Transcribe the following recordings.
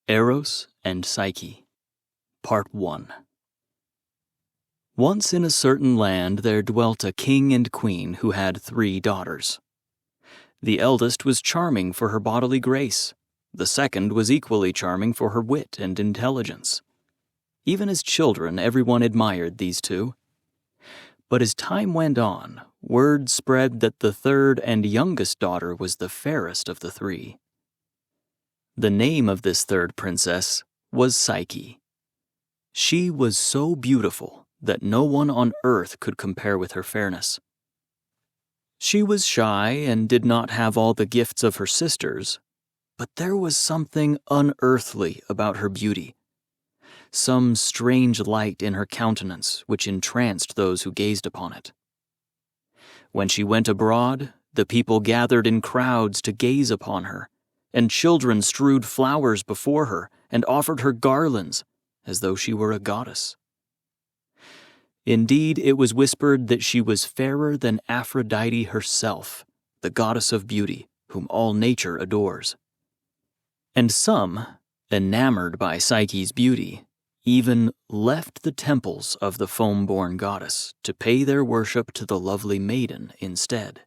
Eros and Psyche, Part 1. Once in a certain land there dwelt a king and queen who had 3 daughters. The eldest was charming for her bodily grace. The second was equally charming for her wit and intelligence. Even as children, everyone admired these 2. But as time went on, word spread that the third and youngest daughter was the fairest of the 3. The name of this third princess was Psyche. She was so beautiful that no one on earth could compare with her fairness. She was shy and did not have all the gifts of her sisters, but there was something unearthly about her beauty, some strange light in her countenance which entranced those who gazed upon it. When she went abroad, the people gathered in crowds to gaze upon her, and children strewed flowers before her and offered her garlands as though she were a goddess. Indeed, it was whispered that she was fairer than Aphrodite herself, the goddess of beauty, whom all nature adores. And some, enamored by Psyche's beauty, even left the temples of the foam-born goddess to pay their worship to the lovely maiden instead.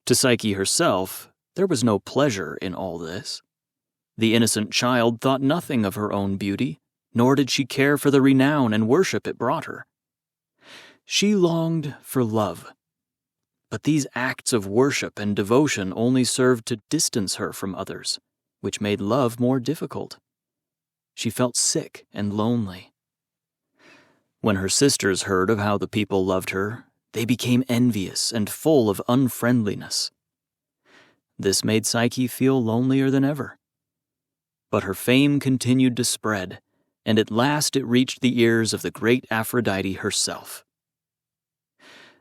To Psyche herself, there was no pleasure in all this. The innocent child thought nothing of her own beauty, nor did she care for the renown and worship it brought her. She longed for love, but these acts of worship and devotion only served to distance her from others, which made love more difficult. She felt sick and lonely. When her sisters heard of how the people loved her, they became envious and full of unfriendliness. This made Psyche feel lonelier than ever. But her fame continued to spread, and at last it reached the ears of the great Aphrodite herself.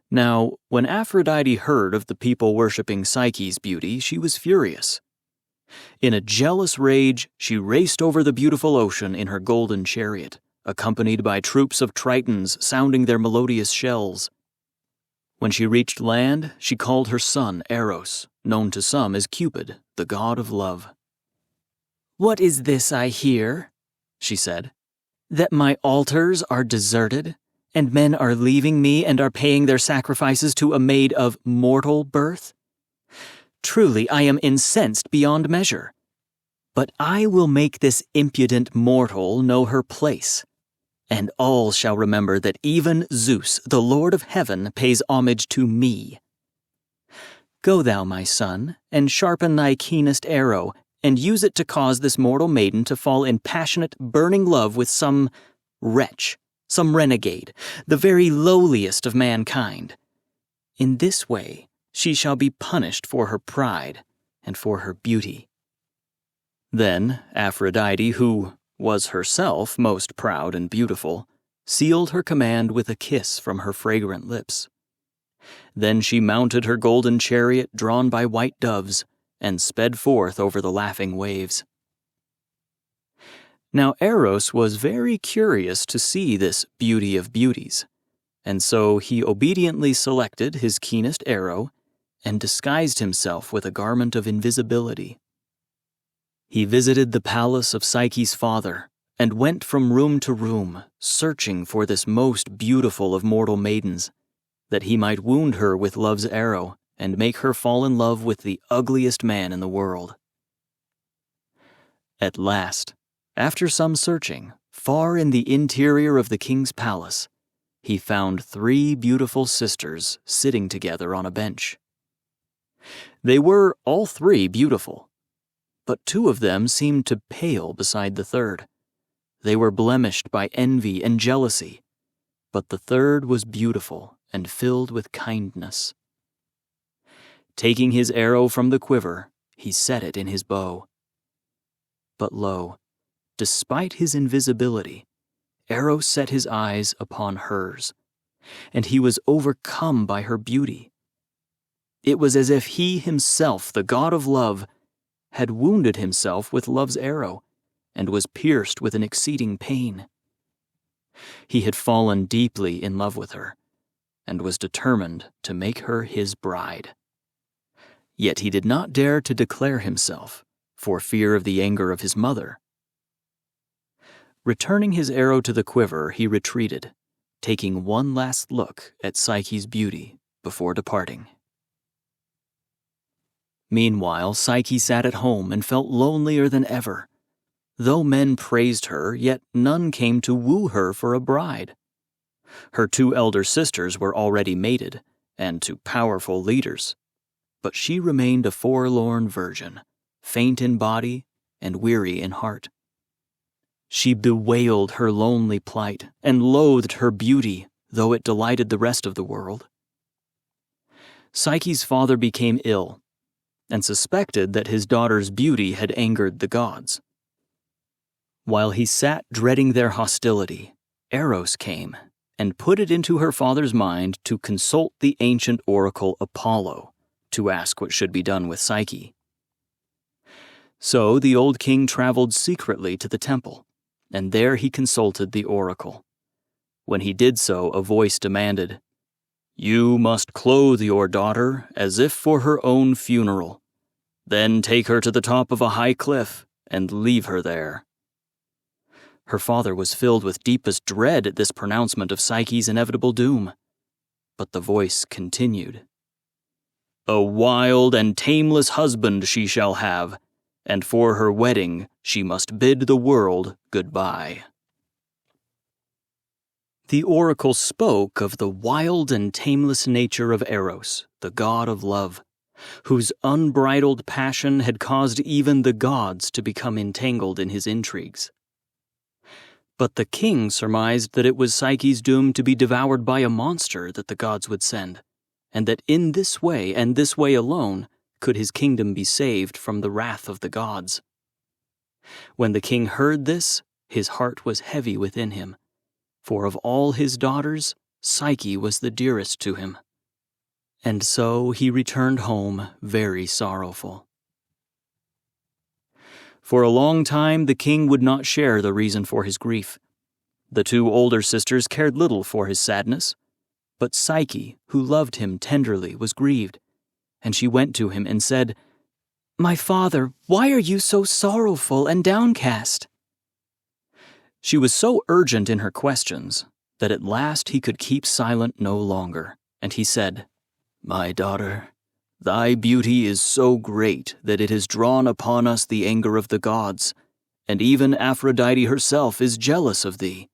Now, when Aphrodite heard of the people worshipping Psyche's beauty, she was furious. In a jealous rage, she raced over the beautiful ocean in her golden chariot, accompanied by troops of Tritons sounding their melodious shells. When she reached land, she called her son Eros, known to some as Cupid, the god of love. "What is this I hear?" she said. "That my altars are deserted, and men are leaving me and are paying their sacrifices to a maid of mortal birth? Truly, I am incensed beyond measure. But I will make this impudent mortal know her place, and all shall remember that even Zeus, the Lord of heaven, pays homage to me. Go thou, my son, and sharpen thy keenest arrow, and use it to cause this mortal maiden to fall in passionate, burning love with some wretch, some renegade, the very lowliest of mankind. In this way she shall be punished for her pride and for her beauty." Then Aphrodite, who was herself most proud and beautiful, sealed her command with a kiss from her fragrant lips. Then she mounted her golden chariot drawn by white doves and sped forth over the laughing waves. Now Eros was very curious to see this beauty of beauties, and so he obediently selected his keenest arrow and disguised himself with a garment of invisibility. He visited the palace of Psyche's father and went from room to room, searching for this most beautiful of mortal maidens, that he might wound her with love's arrow and make her fall in love with the ugliest man in the world. At last, after some searching, far in the interior of the king's palace, he found 3 beautiful sisters sitting together on a bench. They were all 3 beautiful, but 2 of them seemed to pale beside the third. They were blemished by envy and jealousy, but the third was beautiful and filled with kindness. Taking his arrow from the quiver, he set it in his bow. But lo, despite his invisibility, Eros set his eyes upon hers, and he was overcome by her beauty. It was as if he himself, the god of love, had wounded himself with love's arrow and was pierced with an exceeding pain. He had fallen deeply in love with her and was determined to make her his bride. Yet he did not dare to declare himself, for fear of the anger of his mother. Returning his arrow to the quiver, he retreated, taking one last look at Psyche's beauty before departing. Meanwhile, Psyche sat at home and felt lonelier than ever. Though men praised her, yet none came to woo her for a bride. Her 2 elder sisters were already mated, and to powerful leaders, but she remained a forlorn virgin, faint in body and weary in heart. She bewailed her lonely plight and loathed her beauty, though it delighted the rest of the world. Psyche's father became ill and suspected that his daughter's beauty had angered the gods. While he sat dreading their hostility, Eros came and put it into her father's mind to consult the ancient oracle Apollo to ask what should be done with Psyche. So the old king traveled secretly to the temple, and there he consulted the oracle. When he did so, a voice demanded, "You must clothe your daughter as if for her own funeral. Then take her to the top of a high cliff and leave her there." Her father was filled with deepest dread at this pronouncement of Psyche's inevitable doom. But the voice continued, "A wild and tameless husband she shall have, and for her wedding she must bid the world goodbye." The oracle spoke of the wild and tameless nature of Eros, the god of love, whose unbridled passion had caused even the gods to become entangled in his intrigues. But the king surmised that it was Psyche's doom to be devoured by a monster that the gods would send, and that in this way, and this way alone, could his kingdom be saved from the wrath of the gods. When the king heard this, his heart was heavy within him, for of all his daughters, Psyche was the dearest to him. And so he returned home very sorrowful. For a long time, the king would not share the reason for his grief. The 2 older sisters cared little for his sadness, but Psyche, who loved him tenderly, was grieved, and she went to him and said, "My father, why are you so sorrowful and downcast?" She was so urgent in her questions that at last he could keep silent no longer, and he said, "My daughter, thy beauty is so great that it has drawn upon us the anger of the gods, and even Aphrodite herself is jealous of thee.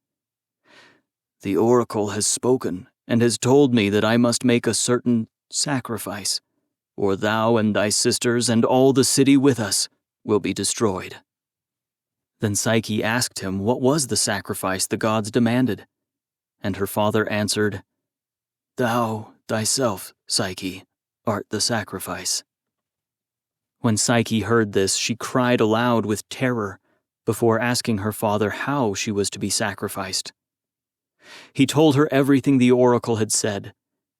The oracle has spoken and has told me that I must make a certain sacrifice, or thou and thy sisters and all the city with us will be destroyed." Then Psyche asked him what was the sacrifice the gods demanded, and her father answered, "Thou, thyself, Psyche, art the sacrifice." When Psyche heard this, she cried aloud with terror before asking her father how she was to be sacrificed. He told her everything the oracle had said,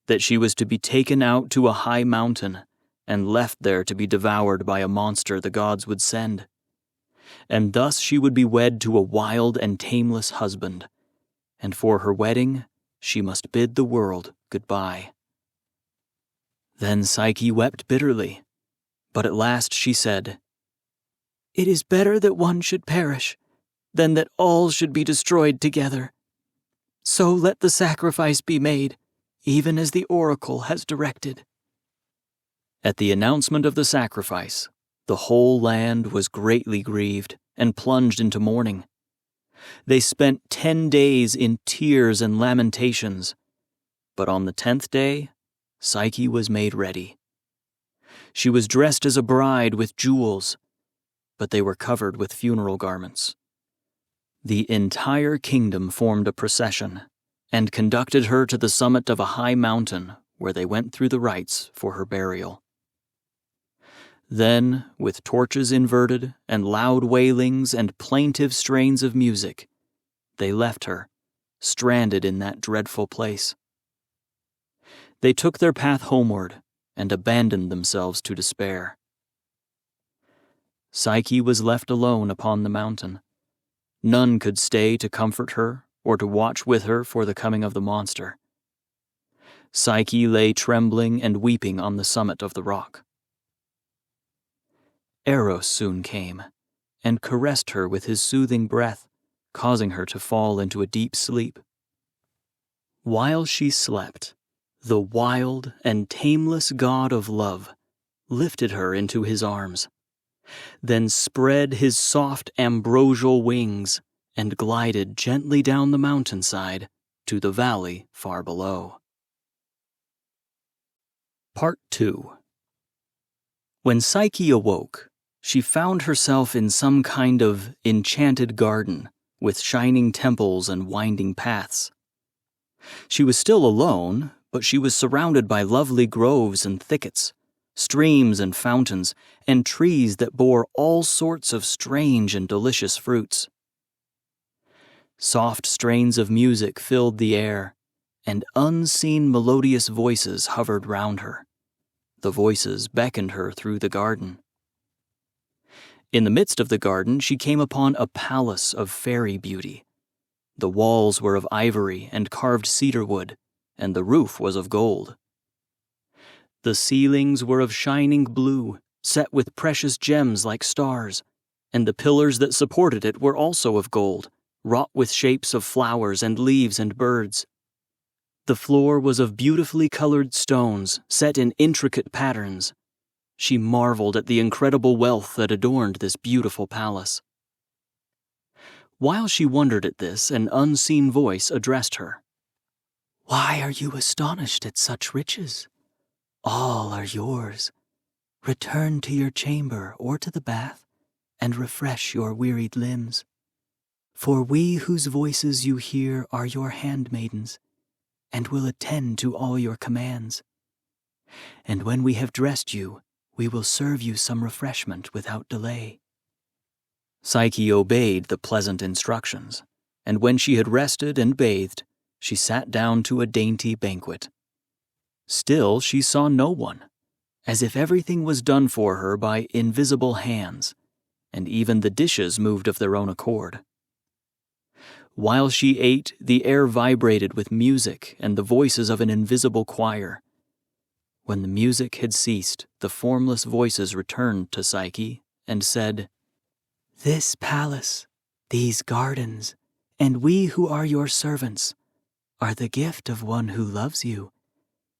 that she was to be taken out to a high mountain and left there to be devoured by a monster the gods would send. And thus she would be wed to a wild and tameless husband, and for her wedding she must bid the world goodbye. Then Psyche wept bitterly, but at last she said, "It is better that one should perish than that all should be destroyed together. So let the sacrifice be made, even as the oracle has directed." At the announcement of the sacrifice, the whole land was greatly grieved and plunged into mourning. They spent 10 days in tears and lamentations, but on the 10th day, Psyche was made ready. She was dressed as a bride with jewels, but they were covered with funeral garments. The entire kingdom formed a procession and conducted her to the summit of a high mountain where they went through the rites for her burial. Then, with torches inverted and loud wailings and plaintive strains of music, they left her, stranded in that dreadful place. They took their path homeward and abandoned themselves to despair. Psyche was left alone upon the mountain. None could stay to comfort her or to watch with her for the coming of the monster. Psyche lay trembling and weeping on the summit of the rock. Eros soon came and caressed her with his soothing breath, causing her to fall into a deep sleep. While she slept, the wild and tameless god of love lifted her into his arms, then spread his soft ambrosial wings and glided gently down the mountainside to the valley far below. Part 2. When Psyche awoke, she found herself in some kind of enchanted garden with shining temples and winding paths. She was still alone, but she was surrounded by lovely groves and thickets, streams and fountains, and trees that bore all sorts of strange and delicious fruits. Soft strains of music filled the air, and unseen melodious voices hovered round her. The voices beckoned her through the garden. In the midst of the garden, she came upon a palace of fairy beauty. The walls were of ivory and carved cedar wood, and the roof was of gold. The ceilings were of shining blue, set with precious gems like stars, and the pillars that supported it were also of gold, wrought with shapes of flowers and leaves and birds. The floor was of beautifully colored stones, set in intricate patterns. She marveled at the incredible wealth that adorned this beautiful palace. While she wondered at this, an unseen voice addressed her. "Why are you astonished at such riches? All are yours. Return to your chamber or to the bath, and refresh your wearied limbs. For we whose voices you hear are your handmaidens, and will attend to all your commands. And when we have dressed you, we will serve you some refreshment without delay." Psyche obeyed the pleasant instructions, and when she had rested and bathed, she sat down to a dainty banquet. Still she saw no one, as if everything was done for her by invisible hands, and even the dishes moved of their own accord. While she ate, the air vibrated with music and the voices of an invisible choir. When the music had ceased, the formless voices returned to Psyche and said, "This palace, these gardens, and we who are your servants, are the gift of one who loves you.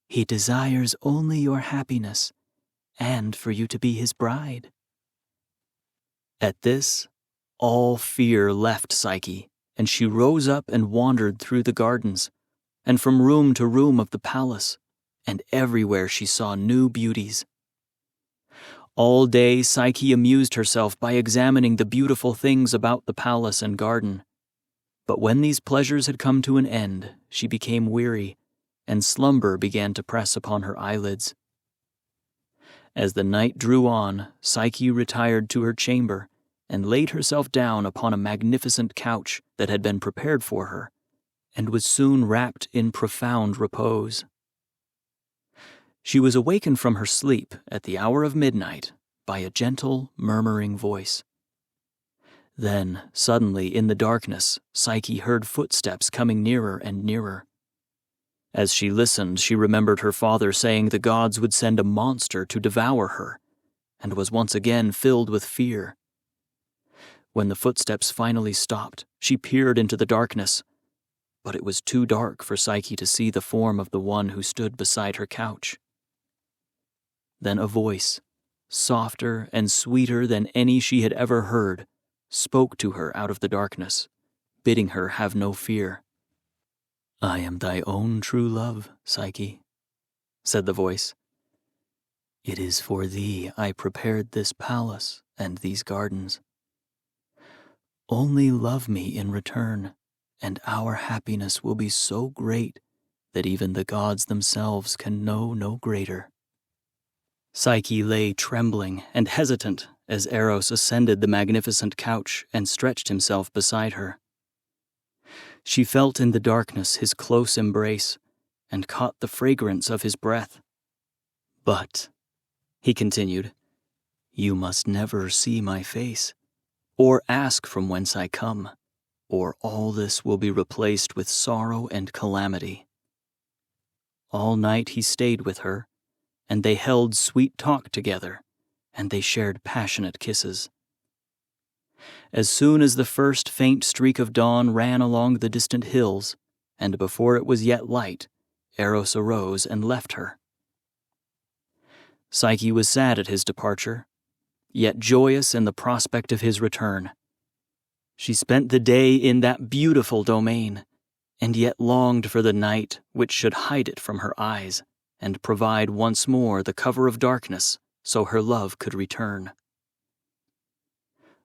He desires only your happiness, and for you to be his bride." At this, all fear left Psyche, and she rose up and wandered through the gardens, and from room to room of the palace, and everywhere she saw new beauties. All day Psyche amused herself by examining the beautiful things about the palace and garden. But when these pleasures had come to an end, she became weary, and slumber began to press upon her eyelids. As the night drew on, Psyche retired to her chamber and laid herself down upon a magnificent couch that had been prepared for her, and was soon wrapped in profound repose. She was awakened from her sleep at the hour of midnight by a gentle, murmuring voice. Then, suddenly, in the darkness, Psyche heard footsteps coming nearer and nearer. As she listened, she remembered her father saying the gods would send a monster to devour her, and was once again filled with fear. When the footsteps finally stopped, she peered into the darkness, but it was too dark for Psyche to see the form of the one who stood beside her couch. Then a voice, softer and sweeter than any she had ever heard, spoke to her out of the darkness, bidding her have no fear. "I am thy own true love, Psyche," said the voice. "It is for thee I prepared this palace and these gardens. Only love me in return, and our happiness will be so great that even the gods themselves can know no greater." Psyche lay trembling and hesitant as Eros ascended the magnificent couch and stretched himself beside her. She felt in the darkness his close embrace and caught the fragrance of his breath. "But," he continued, "you must never see my face, or ask from whence I come, or all this will be replaced with sorrow and calamity." All night he stayed with her, and they held sweet talk together, and they shared passionate kisses. As soon as the first faint streak of dawn ran along the distant hills, and before it was yet light, Eros arose and left her. Psyche was sad at his departure, yet joyous in the prospect of his return. She spent the day in that beautiful domain, and yet longed for the night which should hide it from her eyes and provide once more the cover of darkness so her love could return.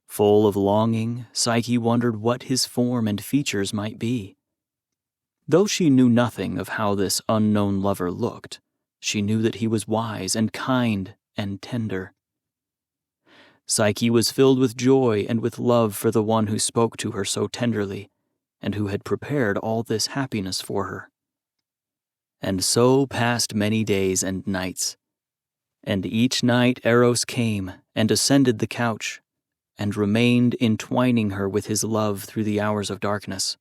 Full of longing, Psyche wondered what his form and features might be. Though she knew nothing of how this unknown lover looked, she knew that he was wise and kind and tender. Psyche was filled with joy and with love for the one who spoke to her so tenderly, and who had prepared all this happiness for her. And so passed many days and nights, and each night Eros came and ascended the couch, and remained entwining her with his love through the hours of darkness,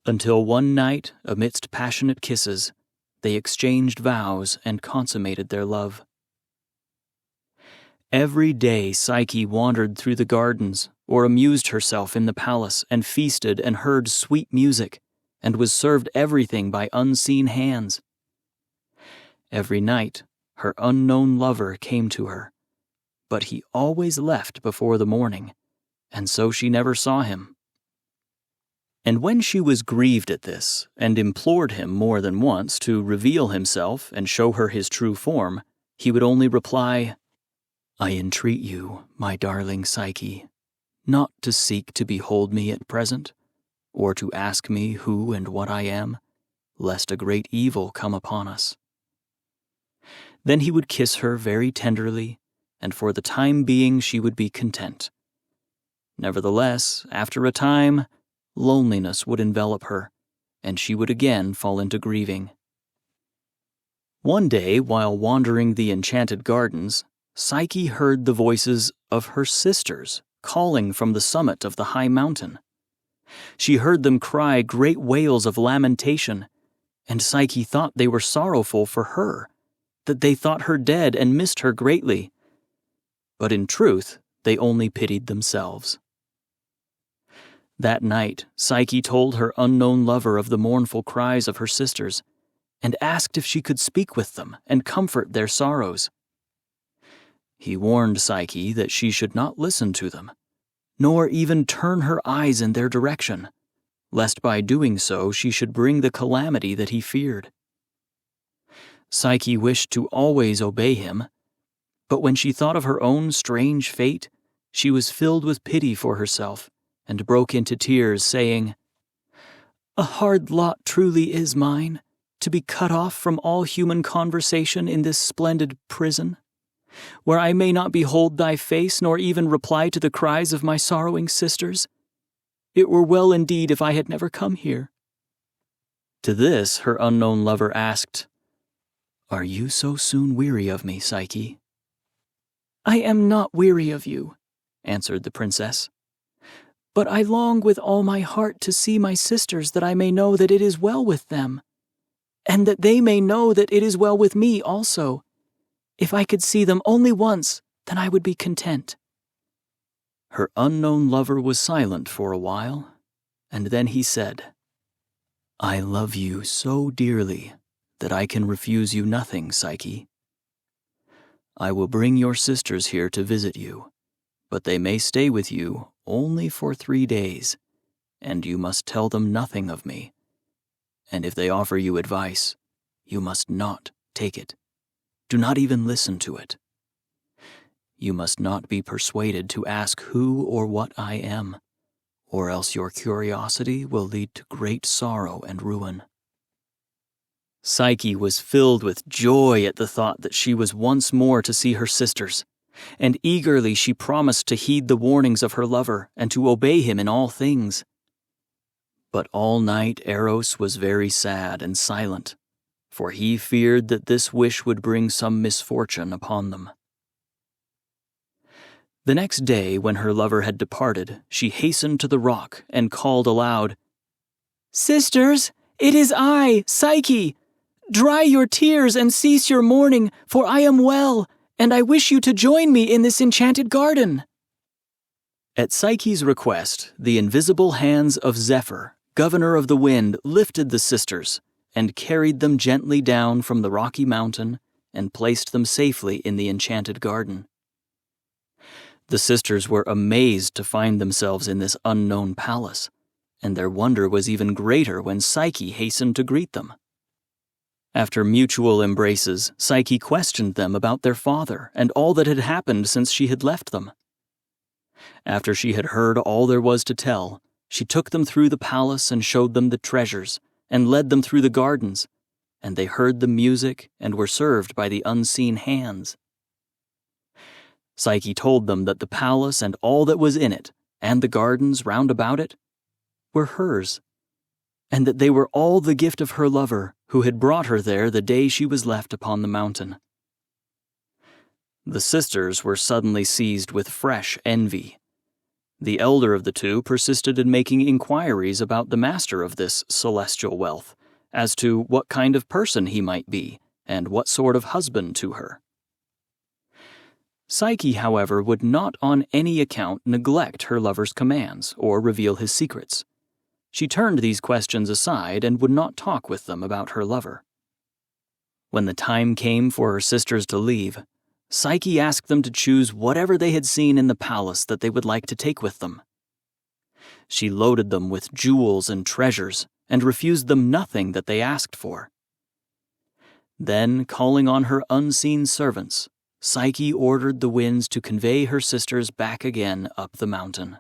until one night, amidst passionate kisses, they exchanged vows and consummated their love. Every day Psyche wandered through the gardens, or amused herself in the palace, and feasted and heard sweet music, and was served everything by unseen hands. Every night her unknown lover came to her, but he always left before the morning, and so she never saw him. And when she was grieved at this, and implored him more than once to reveal himself and show her his true form, he would only reply, "I entreat you, my darling Psyche, not to seek to behold me at present, or to ask me who and what I am, lest a great evil come upon us." Then he would kiss her very tenderly, and for the time being she would be content. Nevertheless, after a time, loneliness would envelop her, and she would again fall into grieving. One day, while wandering the enchanted gardens, Psyche heard the voices of her sisters calling from the summit of the high mountain. She heard them cry great wails of lamentation, and Psyche thought they were sorrowful for her, that they thought her dead and missed her greatly. But in truth, they only pitied themselves. That night, Psyche told her unknown lover of the mournful cries of her sisters, and asked if she could speak with them and comfort their sorrows. He warned Psyche that she should not listen to them, nor even turn her eyes in their direction, lest by doing so she should bring the calamity that he feared. Psyche wished to always obey him, but when she thought of her own strange fate, she was filled with pity for herself, and broke into tears, saying, "A hard lot truly is mine, to be cut off from all human conversation in this splendid prison, where I may not behold thy face nor even reply to the cries of my sorrowing sisters. It were well indeed if I had never come here." To this her unknown lover asked, "Are you so soon weary of me, Psyche?" "I am not weary of you," answered the princess, "but I long with all my heart to see my sisters, that I may know that it is well with them, and that they may know that it is well with me also. If I could see them only once, then I would be content." Her unknown lover was silent for a while, and then he said, "I love you so dearly that I can refuse you nothing, Psyche. I will bring your sisters here to visit you, but they may stay with you only for 3 days, and you must tell them nothing of me. And if they offer you advice, you must not take it. Do not even listen to it. You must not be persuaded to ask who or what I am, or else your curiosity will lead to great sorrow and ruin." Psyche was filled with joy at the thought that she was once more to see her sisters, and eagerly she promised to heed the warnings of her lover and to obey him in all things. But all night Eros was very sad and silent, for he feared that this wish would bring some misfortune upon them. The next day, when her lover had departed, she hastened to the rock and called aloud, "Sisters, it is I, Psyche! Dry your tears and cease your mourning, for I am well, and I wish you to join me in this enchanted garden." At Psyche's request, the invisible hands of Zephyr, governor of the wind, lifted the sisters and carried them gently down from the rocky mountain and placed them safely in the enchanted garden. The sisters were amazed to find themselves in this unknown palace, and their wonder was even greater when Psyche hastened to greet them. After mutual embraces, Psyche questioned them about their father and all that had happened since she had left them. After she had heard all there was to tell, she took them through the palace and showed them the treasures, and led them through the gardens, and they heard the music and were served by the unseen hands. Psyche told them that the palace and all that was in it, and the gardens round about it, were hers, and that they were all the gift of her lover, who had brought her there the day she was left upon the mountain. The sisters were suddenly seized with fresh envy. The elder of the two persisted in making inquiries about the master of this celestial wealth, as to what kind of person he might be, and what sort of husband to her. Psyche, however, would not on any account neglect her lover's commands or reveal his secrets. She turned these questions aside and would not talk with them about her lover. When the time came for her sisters to leave, Psyche asked them to choose whatever they had seen in the palace that they would like to take with them. She loaded them with jewels and treasures and refused them nothing that they asked for. Then, calling on her unseen servants, Psyche ordered the winds to convey her sisters back again up the mountain.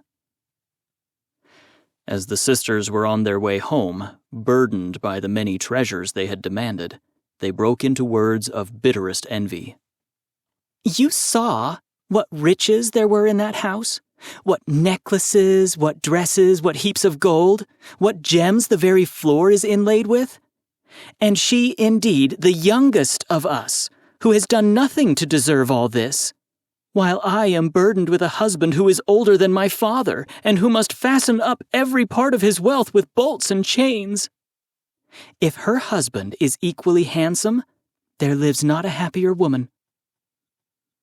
As the sisters were on their way home, burdened by the many treasures they had demanded, they broke into words of bitterest envy. "You saw what riches there were in that house? What necklaces, what dresses, what heaps of gold, what gems the very floor is inlaid with? And she, indeed, the youngest of us, who has done nothing to deserve all this, while I am burdened with a husband who is older than my father, and who must fasten up every part of his wealth with bolts and chains. If her husband is equally handsome, there lives not a happier woman."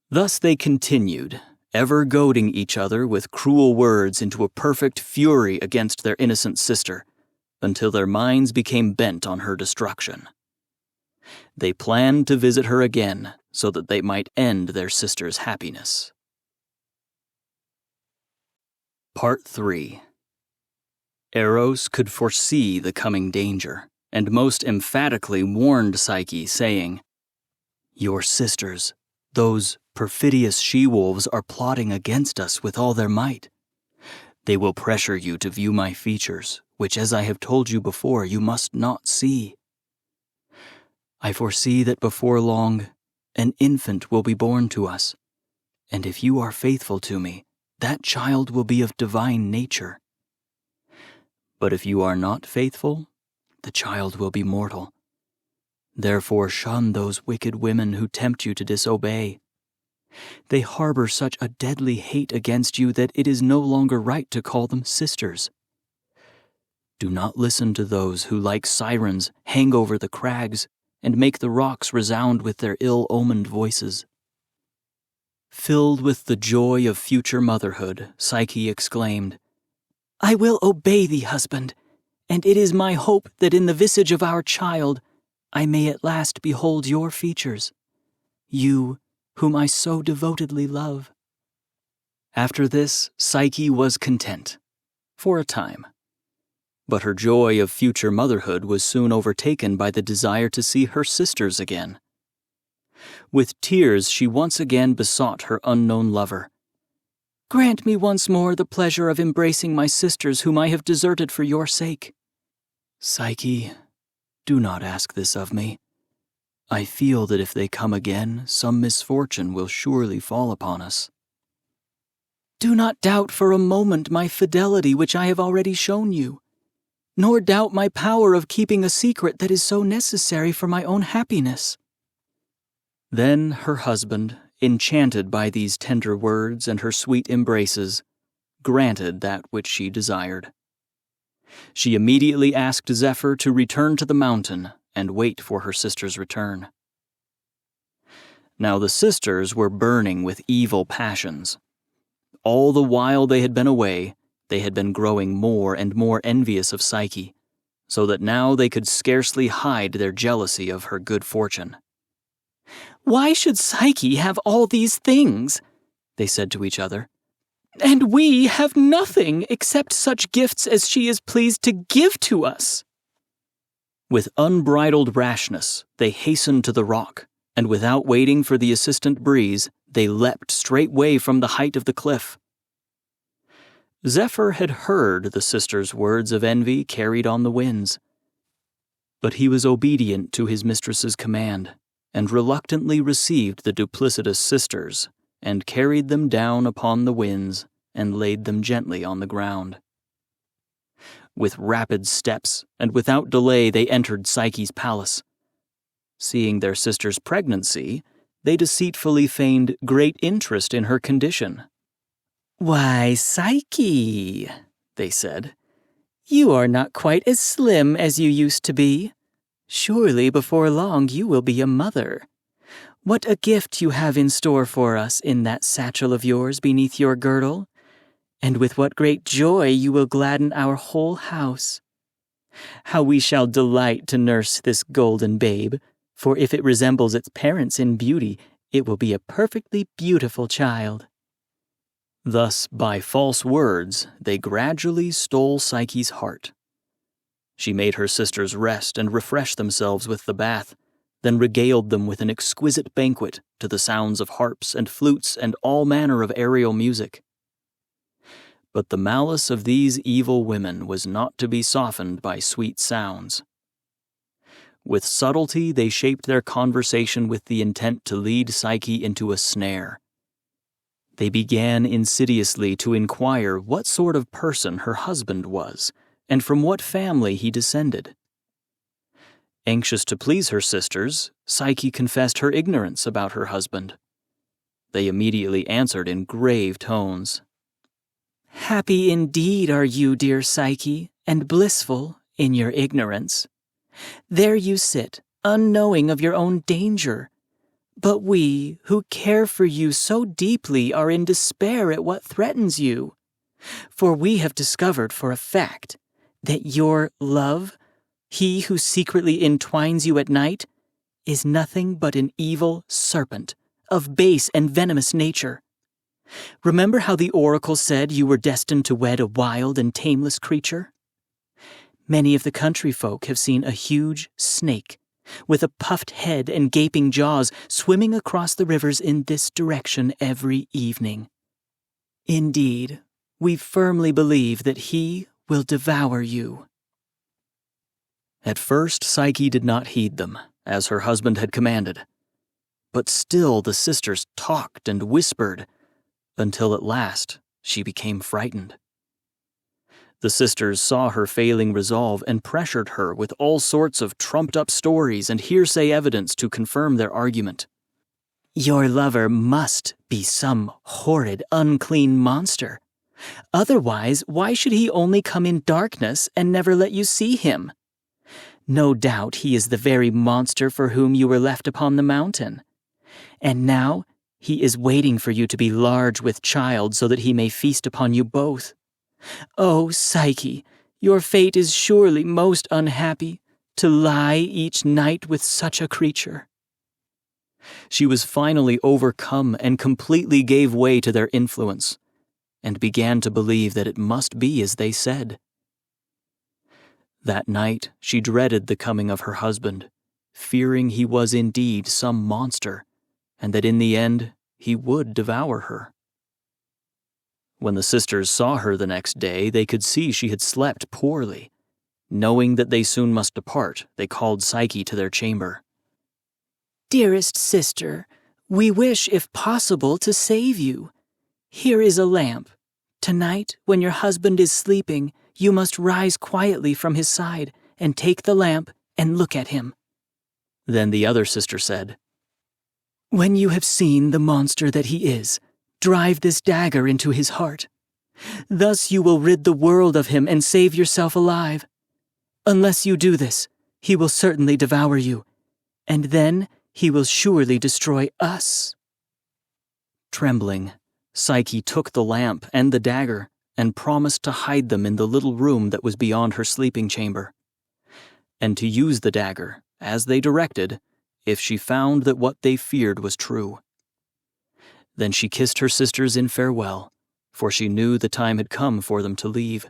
Thus they continued, ever goading each other with cruel words into a perfect fury against their innocent sister, until their minds became bent on her destruction. They planned to visit her again so that they might end their sister's happiness. Part 3. Eros could foresee the coming danger, and most emphatically warned Psyche, saying, "Your sisters, those perfidious she-wolves, are plotting against us with all their might. They will pressure you to view my features, which, as I have told you before, you must not see. I foresee that before long, an infant will be born to us, and if you are faithful to me, that child will be of divine nature. But if you are not faithful, the child will be mortal. Therefore shun those wicked women who tempt you to disobey. They harbor such a deadly hate against you that it is no longer right to call them sisters. Do not listen to those who, like sirens, hang over the crags and make the rocks resound with their ill-omened voices." Filled with the joy of future motherhood, Psyche exclaimed, "I will obey thee, husband, and it is my hope that in the visage of our child I may at last behold your features, you whom I so devotedly love." After this, Psyche was content, for a time. But her joy of future motherhood was soon overtaken by the desire to see her sisters again. With tears, she once again besought her unknown lover, "Grant me once more the pleasure of embracing my sisters whom I have deserted for your sake." "Psyche, do not ask this of me. I feel that if they come again, some misfortune will surely fall upon us." "Do not doubt for a moment my fidelity which I have already shown you, nor doubt my power of keeping a secret that is so necessary for my own happiness." Then her husband, enchanted by these tender words and her sweet embraces, granted that which she desired. She immediately asked Zephyr to return to the mountain and wait for her sister's return. Now the sisters were burning with evil passions. All the while they had been away, they had been growing more and more envious of Psyche, so that now they could scarcely hide their jealousy of her good fortune. "Why should Psyche have all these things?" they said to each other. "And we have nothing except such gifts as she is pleased to give to us." With unbridled rashness, they hastened to the rock, and without waiting for the assistant breeze, they leapt straightway from the height of the cliff. Zephyr had heard the sisters' words of envy carried on the winds, but he was obedient to his mistress's command, and reluctantly received the duplicitous sisters, and carried them down upon the winds, and laid them gently on the ground. With rapid steps, and without delay, they entered Psyche's palace. Seeing their sister's pregnancy, they deceitfully feigned great interest in her condition. "Why, Psyche," they said, "you are not quite as slim as you used to be. Surely before long you will be a mother. What a gift you have in store for us in that satchel of yours beneath your girdle, and with what great joy you will gladden our whole house. How we shall delight to nurse this golden babe, for if it resembles its parents in beauty, it will be a perfectly beautiful child." Thus, by false words, they gradually stole Psyche's heart. She made her sisters rest and refresh themselves with the bath, then regaled them with an exquisite banquet to the sounds of harps and flutes and all manner of aerial music. But the malice of these evil women was not to be softened by sweet sounds. With subtlety they shaped their conversation with the intent to lead Psyche into a snare. They began insidiously to inquire what sort of person her husband was, and from what family he descended. Anxious to please her sisters, Psyche confessed her ignorance about her husband. They immediately answered in grave tones. "Happy indeed are you, dear Psyche, and blissful in your ignorance. There you sit, unknowing of your own danger. But we, who care for you so deeply, are in despair at what threatens you. For we have discovered for a fact that your love, he who secretly entwines you at night, is nothing but an evil serpent of base and venomous nature. Remember how the oracle said you were destined to wed a wild and tameless creature? Many of the country folk have seen a huge snake with a puffed head and gaping jaws swimming across the rivers in this direction every evening. Indeed, we firmly believe that he will devour you." At first, Psyche did not heed them, as her husband had commanded. But still the sisters talked and whispered, until at last she became frightened. The sisters saw her failing resolve and pressured her with all sorts of trumped-up stories and hearsay evidence to confirm their argument. "Your lover must be some horrid, unclean monster. Otherwise, why should he only come in darkness and never let you see him? No doubt he is the very monster for whom you were left upon the mountain. And now he is waiting for you to be large with child so that he may feast upon you both. Oh, Psyche, your fate is surely most unhappy, to lie each night with such a creature." She was finally overcome and completely gave way to their influence, and began to believe that it must be as they said. That night she dreaded the coming of her husband, fearing he was indeed some monster, and that in the end he would devour her. When the sisters saw her the next day, they could see she had slept poorly. Knowing that they soon must depart, they called Psyche to their chamber. "Dearest sister, we wish, if possible, to save you. Here is a lamp. Tonight, when your husband is sleeping, you must rise quietly from his side and take the lamp and look at him." Then the other sister said, "When you have seen the monster that he is, drive this dagger into his heart. Thus you will rid the world of him and save yourself alive. Unless you do this, he will certainly devour you, and then He will surely destroy us." Trembling, Psyche took the lamp and the dagger and promised to hide them in the little room that was beyond her sleeping chamber, and to use the dagger, as they directed, if she found that what they feared was true. Then she kissed her sisters in farewell, for she knew the time had come for them to leave.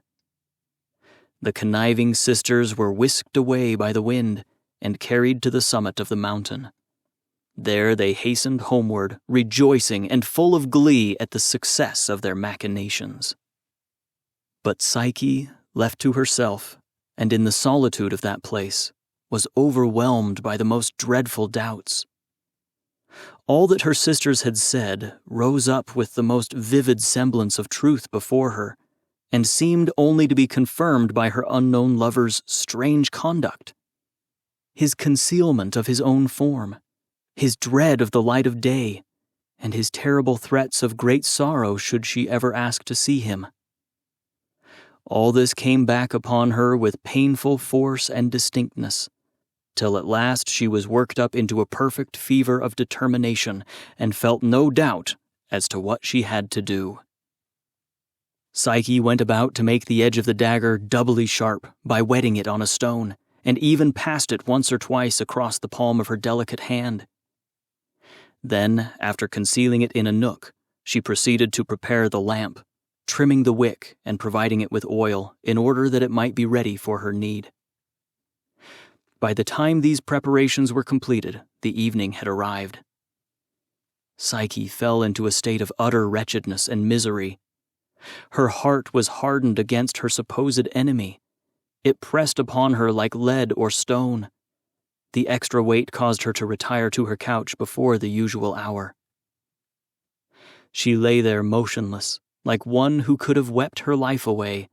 The conniving sisters were whisked away by the wind and carried to the summit of the mountain. There they hastened homeward, rejoicing and full of glee at the success of their machinations. But Psyche, left to herself, and in the solitude of that place, was overwhelmed by the most dreadful doubts. All that her sisters had said rose up with the most vivid semblance of truth before her, and seemed only to be confirmed by her unknown lover's strange conduct. His concealment of his own form, his dread of the light of day, and his terrible threats of great sorrow should she ever ask to see him. All this came back upon her with painful force and distinctness, till at last she was worked up into a perfect fever of determination and felt no doubt as to what she had to do. Psyche went about to make the edge of the dagger doubly sharp by whetting it on a stone, and even passed it once or twice across the palm of her delicate hand. Then, after concealing it in a nook, she proceeded to prepare the lamp, trimming the wick and providing it with oil in order that it might be ready for her need. By the time these preparations were completed, the evening had arrived. Psyche fell into a state of utter wretchedness and misery. Her heart was hardened against her supposed enemy. It pressed upon her like lead or stone. The extra weight caused her to retire to her couch before the usual hour. She lay there motionless, like one who could have wept her life away,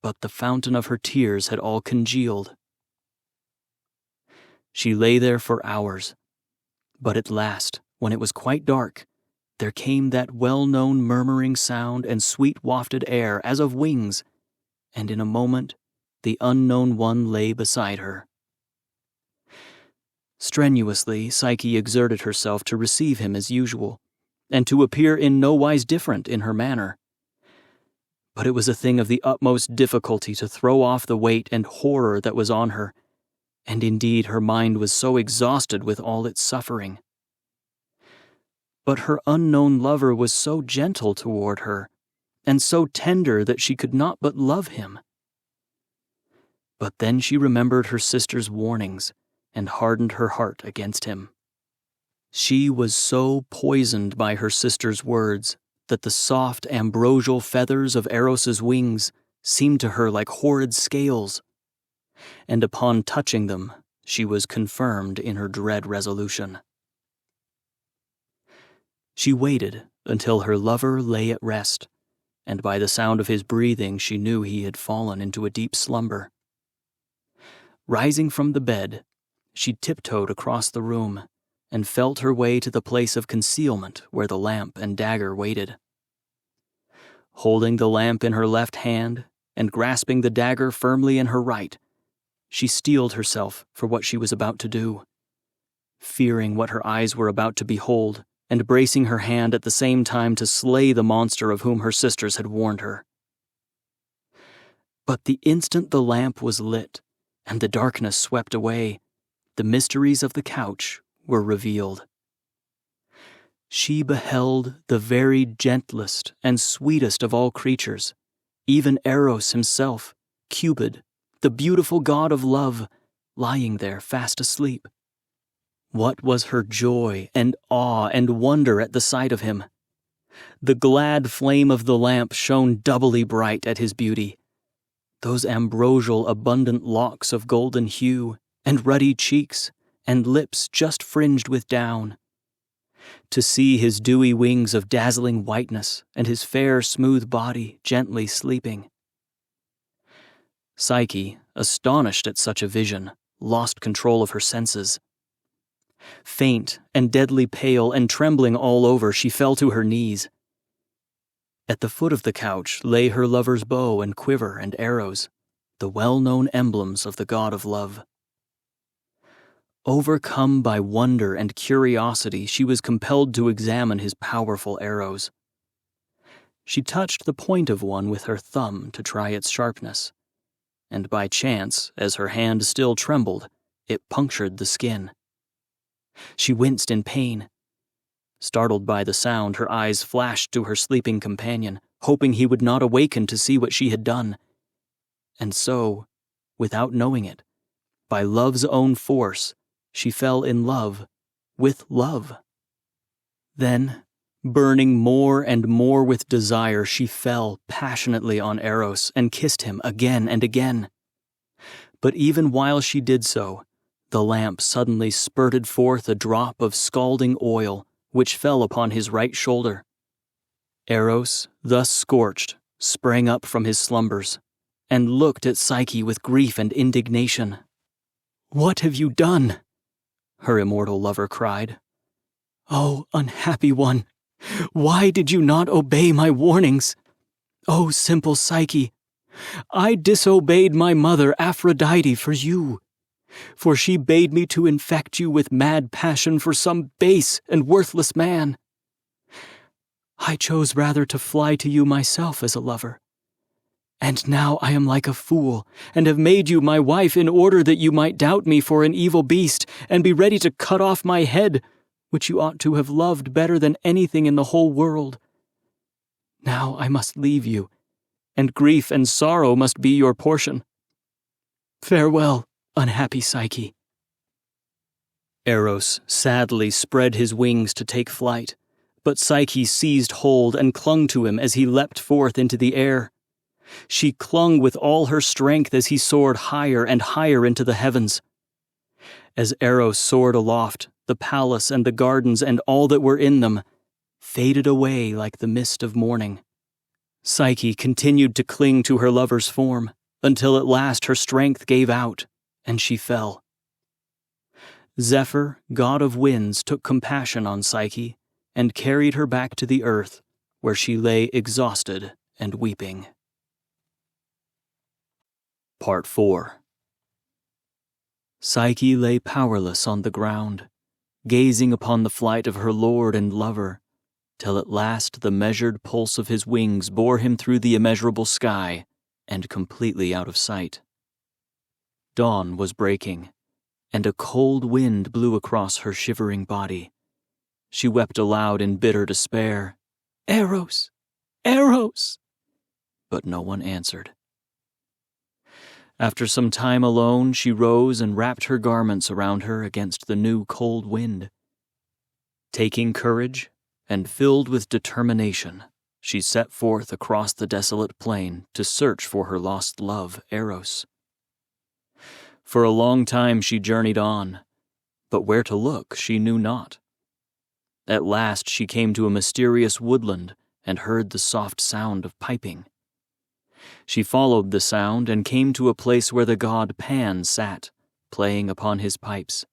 but the fountain of her tears had all congealed. She lay there for hours, but at last, when it was quite dark, there came that well-known murmuring sound and sweet-wafted air as of wings, and in a moment the unknown one lay beside her. Strenuously, Psyche exerted herself to receive him as usual, and to appear in no wise different in her manner. But it was a thing of the utmost difficulty to throw off the weight and horror that was on her, and indeed her mind was so exhausted with all its suffering. But her unknown lover was so gentle toward her, and so tender that she could not but love him. But then she remembered her sister's warnings, and hardened her heart against him. She was so poisoned by her sister's words that the soft ambrosial feathers of Eros's wings seemed to her like horrid scales, and upon touching them, she was confirmed in her dread resolution. She waited until her lover lay at rest, and by the sound of his breathing she knew he had fallen into a deep slumber. Rising from the bed, she tiptoed across the room and felt her way to the place of concealment where the lamp and dagger waited. Holding the lamp in her left hand and grasping the dagger firmly in her right, she steeled herself for what she was about to do, fearing what her eyes were about to behold, and bracing her hand at the same time to slay the monster of whom her sisters had warned her. But the instant the lamp was lit and the darkness swept away, the mysteries of the couch were revealed. She beheld the very gentlest and sweetest of all creatures, even Eros himself, Cupid, the beautiful god of love, lying there fast asleep. What was her joy and awe and wonder at the sight of him! The glad flame of the lamp shone doubly bright at his beauty. Those ambrosial, abundant locks of golden hue, and ruddy cheeks, and lips just fringed with down. To see his dewy wings of dazzling whiteness, and his fair, smooth body gently sleeping. Psyche, astonished at such a vision, lost control of her senses. Faint and deadly pale and trembling all over, she fell to her knees. At the foot of the couch lay her lover's bow and quiver and arrows, the well-known emblems of the god of love. Overcome by wonder and curiosity, she was compelled to examine his powerful arrows. She touched the point of one with her thumb to try its sharpness, and by chance, as her hand still trembled, it punctured the skin. She winced in pain. Startled by the sound, her eyes flashed to her sleeping companion, hoping he would not awaken to see what she had done. And so, without knowing it, by love's own force, she fell in love with love. Then, burning more and more with desire, she fell passionately on Eros and kissed him again and again. But even while she did so, the lamp suddenly spurted forth a drop of scalding oil, which fell upon his right shoulder. Eros, thus scorched, sprang up from his slumbers, and looked at Psyche with grief and indignation. "What have you done?" her immortal lover cried. "Oh, unhappy one, why did you not obey my warnings? Oh, simple Psyche, I disobeyed my mother Aphrodite for you, for she bade me to infect you with mad passion for some base and worthless man. I chose rather to fly to you myself as a lover. And now I am like a fool, and have made you my wife in order that you might doubt me for an evil beast, and be ready to cut off my head, which you ought to have loved better than anything in the whole world. Now I must leave you, and grief and sorrow must be your portion. Farewell, unhappy Psyche." Eros sadly spread his wings to take flight, but Psyche seized hold and clung to him as he leapt forth into the air. She clung with all her strength as he soared higher and higher into the heavens. As Eros soared aloft, the palace and the gardens and all that were in them faded away like the mist of morning. Psyche continued to cling to her lover's form, until at last her strength gave out, and she fell. Zephyr, god of winds, took compassion on Psyche and carried her back to the earth, where she lay exhausted and weeping. Part 4. Psyche lay powerless on the ground, gazing upon the flight of her lord and lover, till at last the measured pulse of his wings bore him through the immeasurable sky and completely out of sight. Dawn was breaking, and a cold wind blew across her shivering body. She wept aloud in bitter despair, "Eros! Eros!" But no one answered. After some time alone, she rose and wrapped her garments around her against the new cold wind. Taking courage and filled with determination, she set forth across the desolate plain to search for her lost love, Eros. For a long time she journeyed on, but where to look she knew not. At last she came to a mysterious woodland and heard the soft sound of piping. She followed the sound and came to a place where the god Pan sat, playing upon his pipes,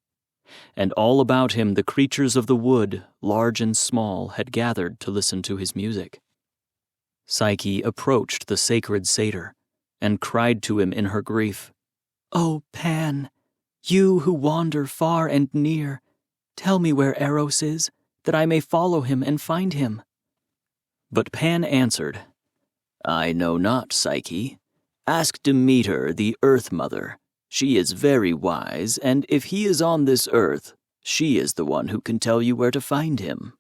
and all about him the creatures of the wood, large and small, had gathered to listen to his music. Psyche approached the sacred satyr and cried to him in her grief, "O Pan, you who wander far and near, tell me where Eros is, that I may follow him and find him." But Pan answered, "I know not, Psyche. Ask Demeter, the Earth Mother. She is very wise, and if he is on this earth, she is the one who can tell you where to find him."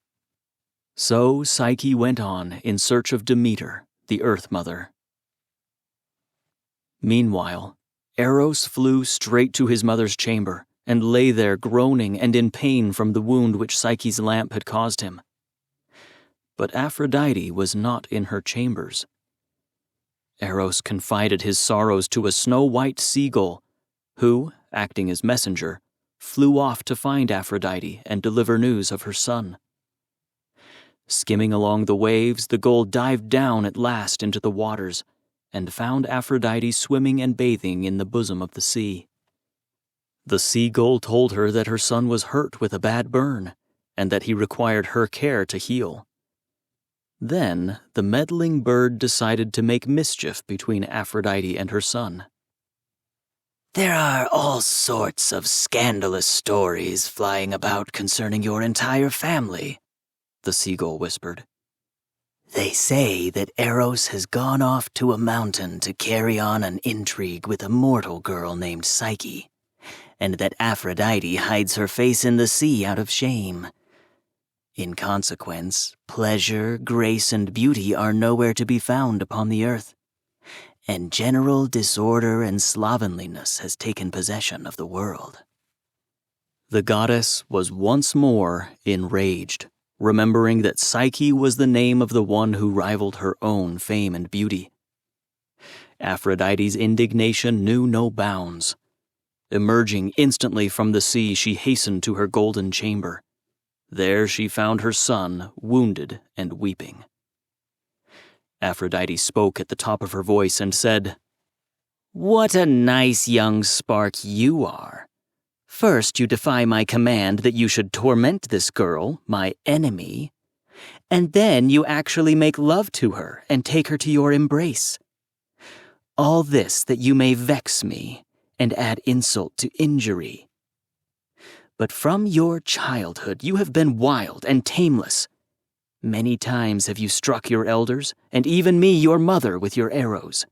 So Psyche went on in search of Demeter, the Earth Mother. Meanwhile, Eros flew straight to his mother's chamber and lay there groaning and in pain from the wound which Psyche's lamp had caused him. But Aphrodite was not in her chambers. Eros confided his sorrows to a snow-white seagull, who, acting as messenger, flew off to find Aphrodite and deliver news of her son. Skimming along the waves, the gull dived down at last into the waters and found Aphrodite swimming and bathing in the bosom of the sea. The seagull told her that her son was hurt with a bad burn and that he required her care to heal. Then the meddling bird decided to make mischief between Aphrodite and her son. There are all sorts of scandalous stories flying about concerning your entire family, the seagull whispered. They say that Eros has gone off to a mountain to carry on an intrigue with a mortal girl named Psyche, and that Aphrodite hides her face in the sea out of shame. In consequence, pleasure, grace, and beauty are nowhere to be found upon the earth, and general disorder and slovenliness has taken possession of the world. The goddess was once more enraged, remembering that Psyche was the name of the one who rivaled her own fame and beauty. Aphrodite's indignation knew no bounds. Emerging instantly from the sea, she hastened to her golden chamber. There she found her son, wounded and weeping. Aphrodite spoke at the top of her voice and said, "What a nice young spark you are. First you defy my command that you should torment this girl, my enemy, and then you actually make love to her and take her to your embrace. All this that you may vex me and add insult to injury. But from your childhood you have been wild and tameless. Many times have you struck your elders, and even me, your mother, with your arrows.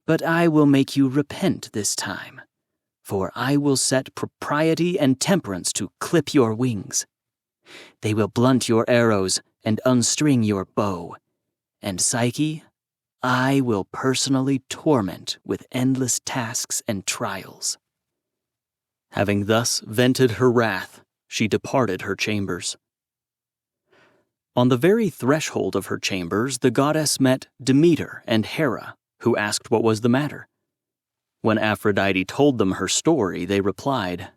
But I will make you repent this time, for I will set propriety and temperance to clip your wings. They will blunt your arrows and unstring your bow, and Psyche, I will personally torment with endless tasks and trials." Having thus vented her wrath, she departed her chambers. On the very threshold of her chambers, the goddess met Demeter and Hera, who asked what was the matter. When Aphrodite told them her story, they replied,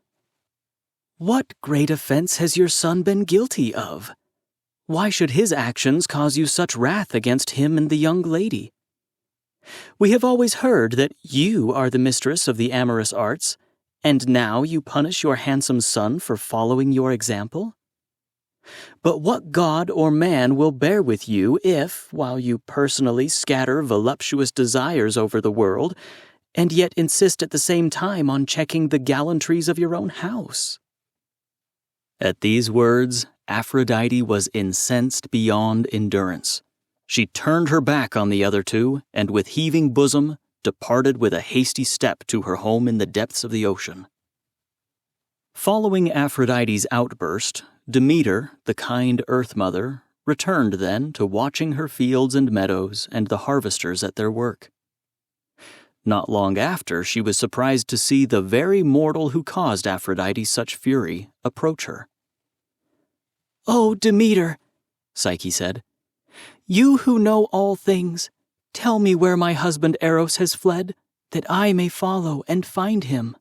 "What great offense has your son been guilty of? Why should his actions cause you such wrath against him and the young lady? We have always heard that you are the mistress of the amorous arts, and now you punish your handsome son for following your example? But what god or man will bear with you if, while you personally scatter voluptuous desires over the world, and yet insist at the same time on checking the gallantries of your own house?" At these words, Aphrodite was incensed beyond endurance. She turned her back on the other two, and with heaving bosom, departed with a hasty step to her home in the depths of the ocean. Following Aphrodite's outburst, Demeter, the kind Earth Mother, returned then to watching her fields and meadows and the harvesters at their work. Not long after, she was surprised to see the very mortal who caused Aphrodite such fury approach her. "Oh, Demeter," Psyche said, "you who know all things, tell me where my husband Eros has fled, that I may follow and find him."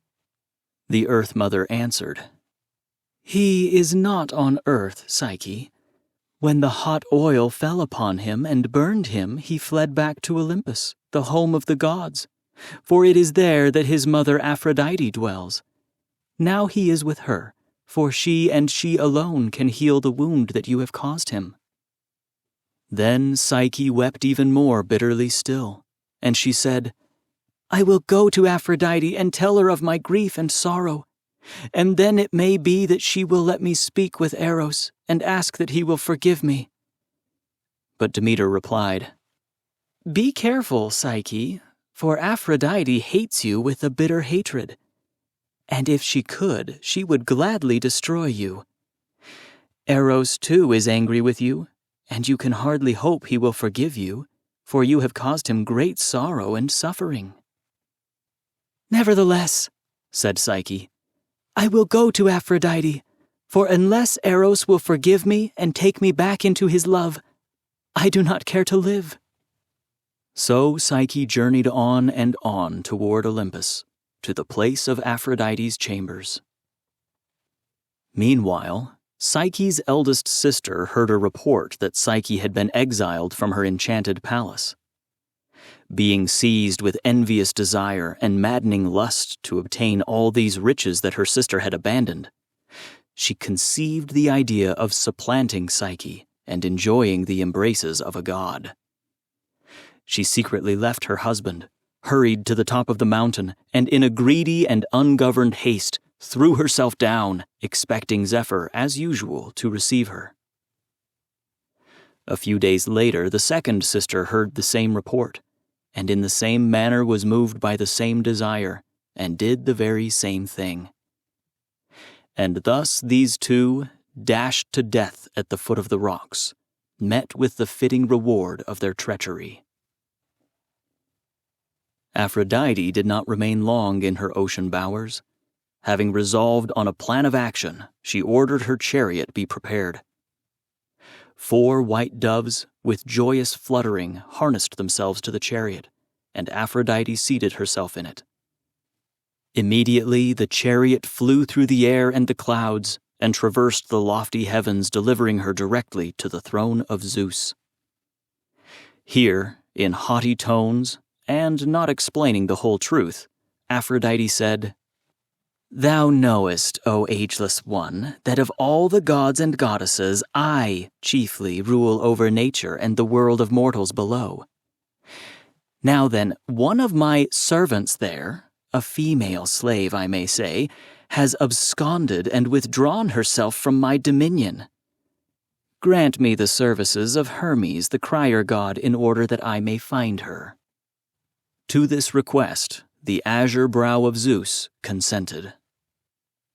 The Earth Mother answered, "He is not on earth, Psyche. When the hot oil fell upon him and burned him, he fled back to Olympus, the home of the gods, for it is there that his mother Aphrodite dwells. Now he is with her, for she and she alone can heal the wound that you have caused him." Then Psyche wept even more bitterly still, and she said, "I will go to Aphrodite and tell her of my grief and sorrow, and then it may be that she will let me speak with Eros and ask that he will forgive me." But Demeter replied, "Be careful, Psyche, for Aphrodite hates you with a bitter hatred, and if she could, she would gladly destroy you. Eros, too, is angry with you, and you can hardly hope he will forgive you, for you have caused him great sorrow and suffering." "Nevertheless," said Psyche, "I will go to Aphrodite, for unless Eros will forgive me and take me back into his love, I do not care to live." So Psyche journeyed on and on toward Olympus, to the place of Aphrodite's chambers. Meanwhile, Psyche's eldest sister heard a report that Psyche had been exiled from her enchanted palace. Being seized with envious desire and maddening lust to obtain all these riches that her sister had abandoned, she conceived the idea of supplanting Psyche and enjoying the embraces of a god. She secretly left her husband, hurried to the top of the mountain, and in a greedy and ungoverned haste threw herself down, expecting Zephyr, as usual, to receive her. A few days later, the second sister heard the same report, and in the same manner was moved by the same desire, and did the very same thing. And thus these two, dashed to death at the foot of the rocks, met with the fitting reward of their treachery. Aphrodite did not remain long in her ocean bowers. Having resolved on a plan of action, she ordered her chariot be prepared. 4 white doves, with joyous fluttering, harnessed themselves to the chariot, and Aphrodite seated herself in it. Immediately the chariot flew through the air and the clouds, and traversed the lofty heavens, delivering her directly to the throne of Zeus. Here, in haughty tones, and not explaining the whole truth, Aphrodite said, "Thou knowest, O ageless one, that of all the gods and goddesses I chiefly rule over nature and the world of mortals below. Now then, one of my servants there, a female slave I may say, has absconded and withdrawn herself from my dominion. Grant me the services of Hermes, the crier god, in order that I may find her." To this request, the azure brow of Zeus consented.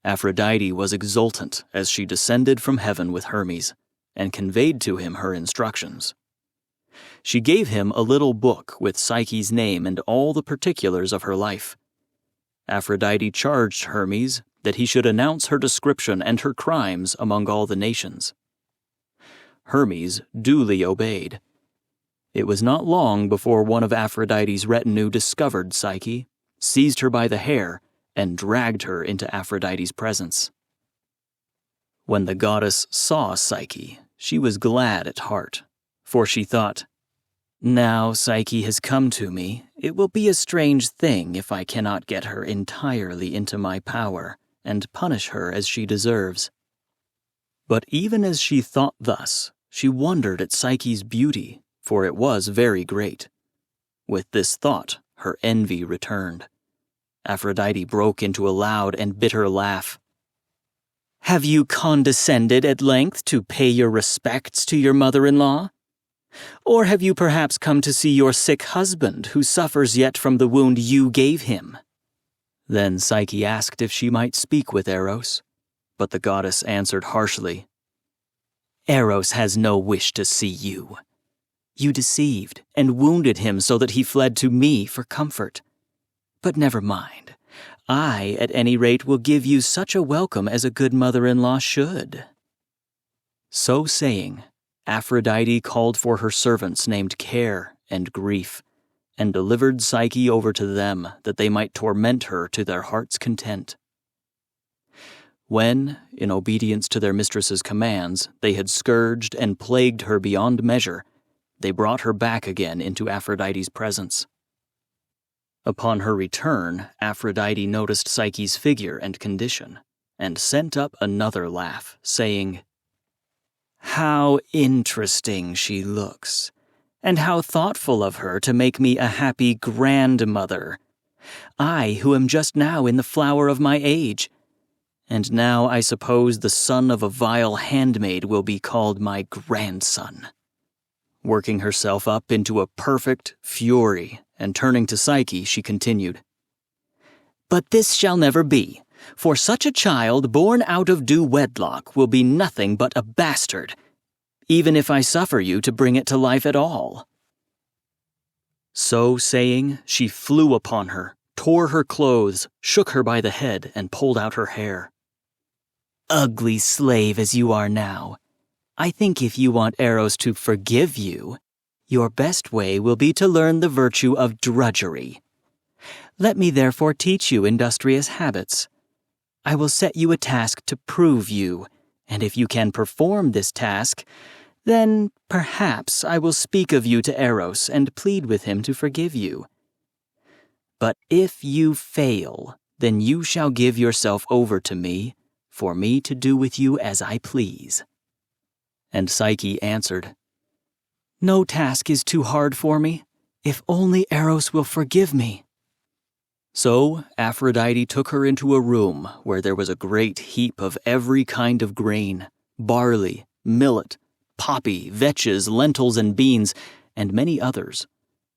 Aphrodite was exultant as she descended from heaven with Hermes, and conveyed to him her instructions. She gave him a little book with Psyche's name and all the particulars of her life. Aphrodite charged Hermes that he should announce her description and her crimes among all the nations. Hermes duly obeyed. It was not long before one of Aphrodite's retinue discovered Psyche, seized her by the hair, and dragged her into Aphrodite's presence. When the goddess saw Psyche, she was glad at heart, for she thought, "Now Psyche has come to me, it will be a strange thing if I cannot get her entirely into my power and punish her as she deserves." But even as she thought thus, she wondered at Psyche's beauty, for it was very great. With this thought, her envy returned. Aphrodite broke into a loud and bitter laugh. "Have you condescended at length to pay your respects to your mother-in-law? Or have you perhaps come to see your sick husband, who suffers yet from the wound you gave him?" Then Psyche asked if she might speak with Eros, but the goddess answered harshly, "Eros has no wish to see you. You deceived and wounded him so that he fled to me for comfort. But never mind. I, at any rate, will give you such a welcome as a good mother-in-law should." So saying, Aphrodite called for her servants named Care and Grief, and delivered Psyche over to them, that they might torment her to their heart's content. When, in obedience to their mistress's commands, they had scourged and plagued her beyond measure, they brought her back again into Aphrodite's presence. Upon her return, Aphrodite noticed Psyche's figure and condition, and sent up another laugh, saying, "How interesting she looks, and how thoughtful of her to make me a happy grandmother. I, who am just now in the flower of my age, and now I suppose the son of a vile handmaid will be called my grandson." Working herself up into a perfect fury, and turning to Psyche, she continued, "But this shall never be, for such a child born out of due wedlock will be nothing but a bastard, even if I suffer you to bring it to life at all." So saying, she flew upon her, tore her clothes, shook her by the head, and pulled out her hair. "Ugly slave as you are now, I think if you want Eros to forgive you, your best way will be to learn the virtue of drudgery. Let me therefore teach you industrious habits. I will set you a task to prove you, and if you can perform this task, then perhaps I will speak of you to Eros and plead with him to forgive you. But if you fail, then you shall give yourself over to me, for me to do with you as I please." And Psyche answered, "No task is too hard for me. If only Eros will forgive me. So Aphrodite took her into a room where there was a great heap of every kind of grain, barley, millet, poppy, vetches, lentils, and beans, and many others,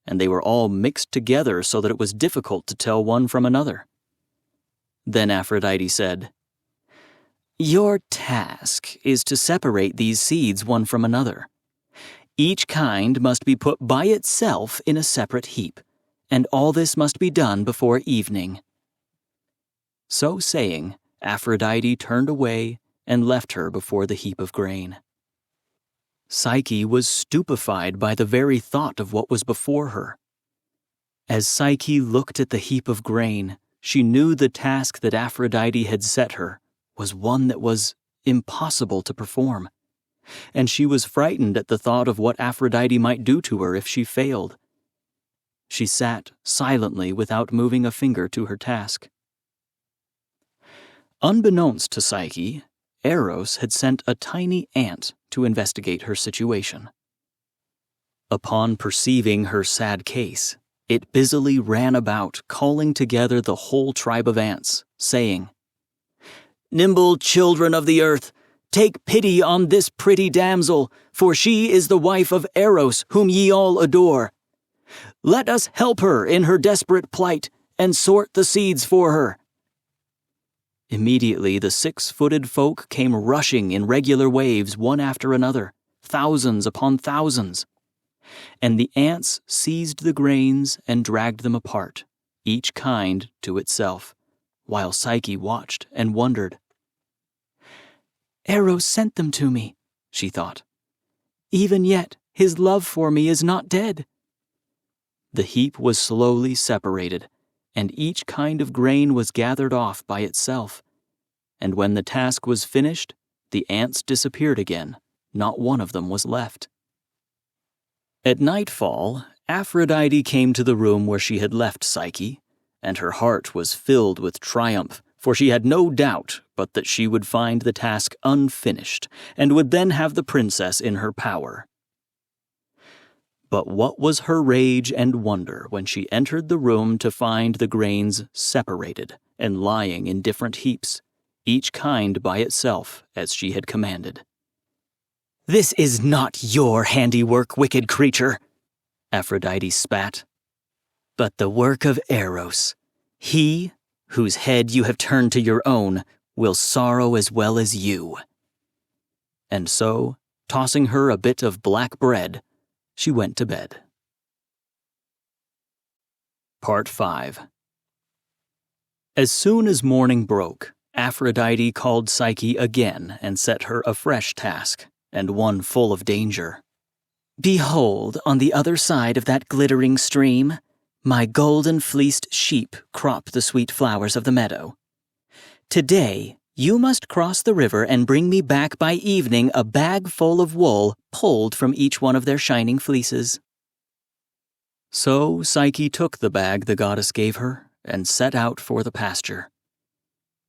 and they were all mixed together so that it was difficult to tell one from another. Then Aphrodite said, "Your task is to separate these seeds one from another. Each kind must be put by itself in a separate heap, and all this must be done before evening." So saying, Aphrodite turned away and left her before the heap of grain. Psyche was stupefied by the very thought of what was before her. As Psyche looked at the heap of grain, she knew the task that Aphrodite had set her was one that was impossible to perform, and she was frightened at the thought of what Aphrodite might do to her if she failed. She sat silently without moving a finger to her task. Unbeknownst to Psyche, Eros had sent a tiny ant to investigate her situation. Upon perceiving her sad case, it busily ran about, calling together the whole tribe of ants, saying, "Nimble children of the earth, take pity on this pretty damsel, for she is the wife of Eros, whom ye all adore. Let us help her in her desperate plight, and sort the seeds for her." Immediately the 6-footed folk came rushing in regular waves one after another, thousands upon thousands. And the ants seized the grains and dragged them apart, each kind to itself, while Psyche watched and wondered. "Eros sent them to me," she thought. "Even yet his love for me is not dead." The heap was slowly separated, and each kind of grain was gathered off by itself. And when the task was finished, the ants disappeared again. Not one of them was left. At nightfall, Aphrodite came to the room where she had left Psyche, and her heart was filled with triumph, for she had no doubt but that she would find the task unfinished, and would then have the princess in her power. But what was her rage and wonder when she entered the room to find the grains separated and lying in different heaps, each kind by itself as she had commanded. "This is not your handiwork, wicked creature," Aphrodite spat, "but the work of Eros. He, whose head you have turned to your own, will sorrow as well as you." And so, tossing her a bit of black bread, she went to bed. Part 5. As soon as morning broke, Aphrodite called Psyche again and set her a fresh task, and one full of danger. "Behold, on the other side of that glittering stream, my golden-fleeced sheep crop the sweet flowers of the meadow. Today, you must cross the river and bring me back by evening a bag full of wool pulled from each one of their shining fleeces." So Psyche took the bag the goddess gave her and set out for the pasture.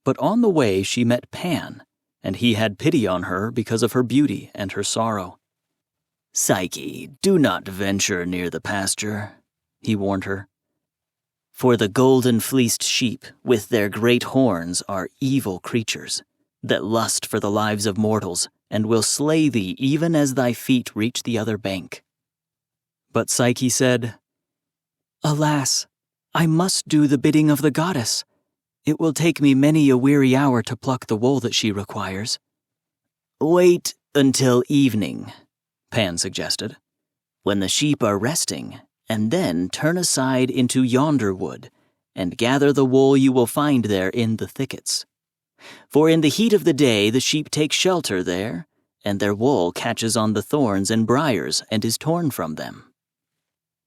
But on the way she met Pan, and he had pity on her because of her beauty and her sorrow. "Psyche, do not venture near the pasture," he warned her. "For the golden-fleeced sheep with their great horns are evil creatures that lust for the lives of mortals and will slay thee even as thy feet reach the other bank." But Psyche said, "Alas, I must do the bidding of the goddess. It will take me many a weary hour to pluck the wool that she requires." "Wait until evening," Pan suggested, "when the sheep are resting, and then turn aside into yonder wood, and gather the wool you will find there in the thickets. For in the heat of the day the sheep take shelter there, and their wool catches on the thorns and briars and is torn from them."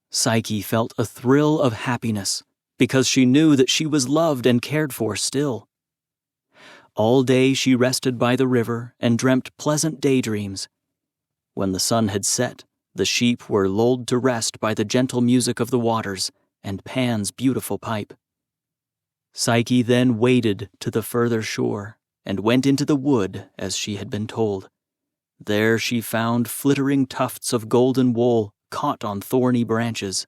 Psyche felt a thrill of happiness, because she knew that she was loved and cared for still. All day she rested by the river and dreamt pleasant daydreams. When the sun had set, the sheep were lulled to rest by the gentle music of the waters and Pan's beautiful pipe. Psyche then waded to the further shore and went into the wood as she had been told. There she found flittering tufts of golden wool caught on thorny branches,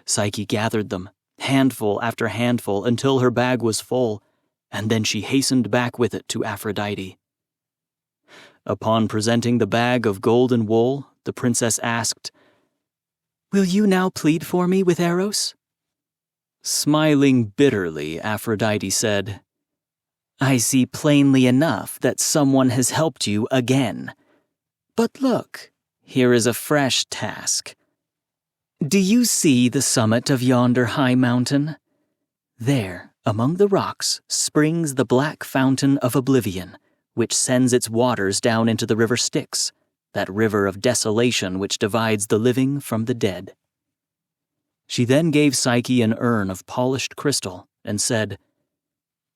Psyche gathered them, handful after handful, until her bag was full, and then she hastened back with it to Aphrodite. Upon presenting the bag of golden wool, the princess asked, "Will you now plead for me with Eros?" Smiling bitterly, Aphrodite said, "I see plainly enough that someone has helped you again. But look, here is a fresh task. Do you see the summit of yonder high mountain? There, among the rocks, springs the black fountain of oblivion, which sends its waters down into the river Styx, that river of desolation which divides the living from the dead." She then gave Psyche an urn of polished crystal and said,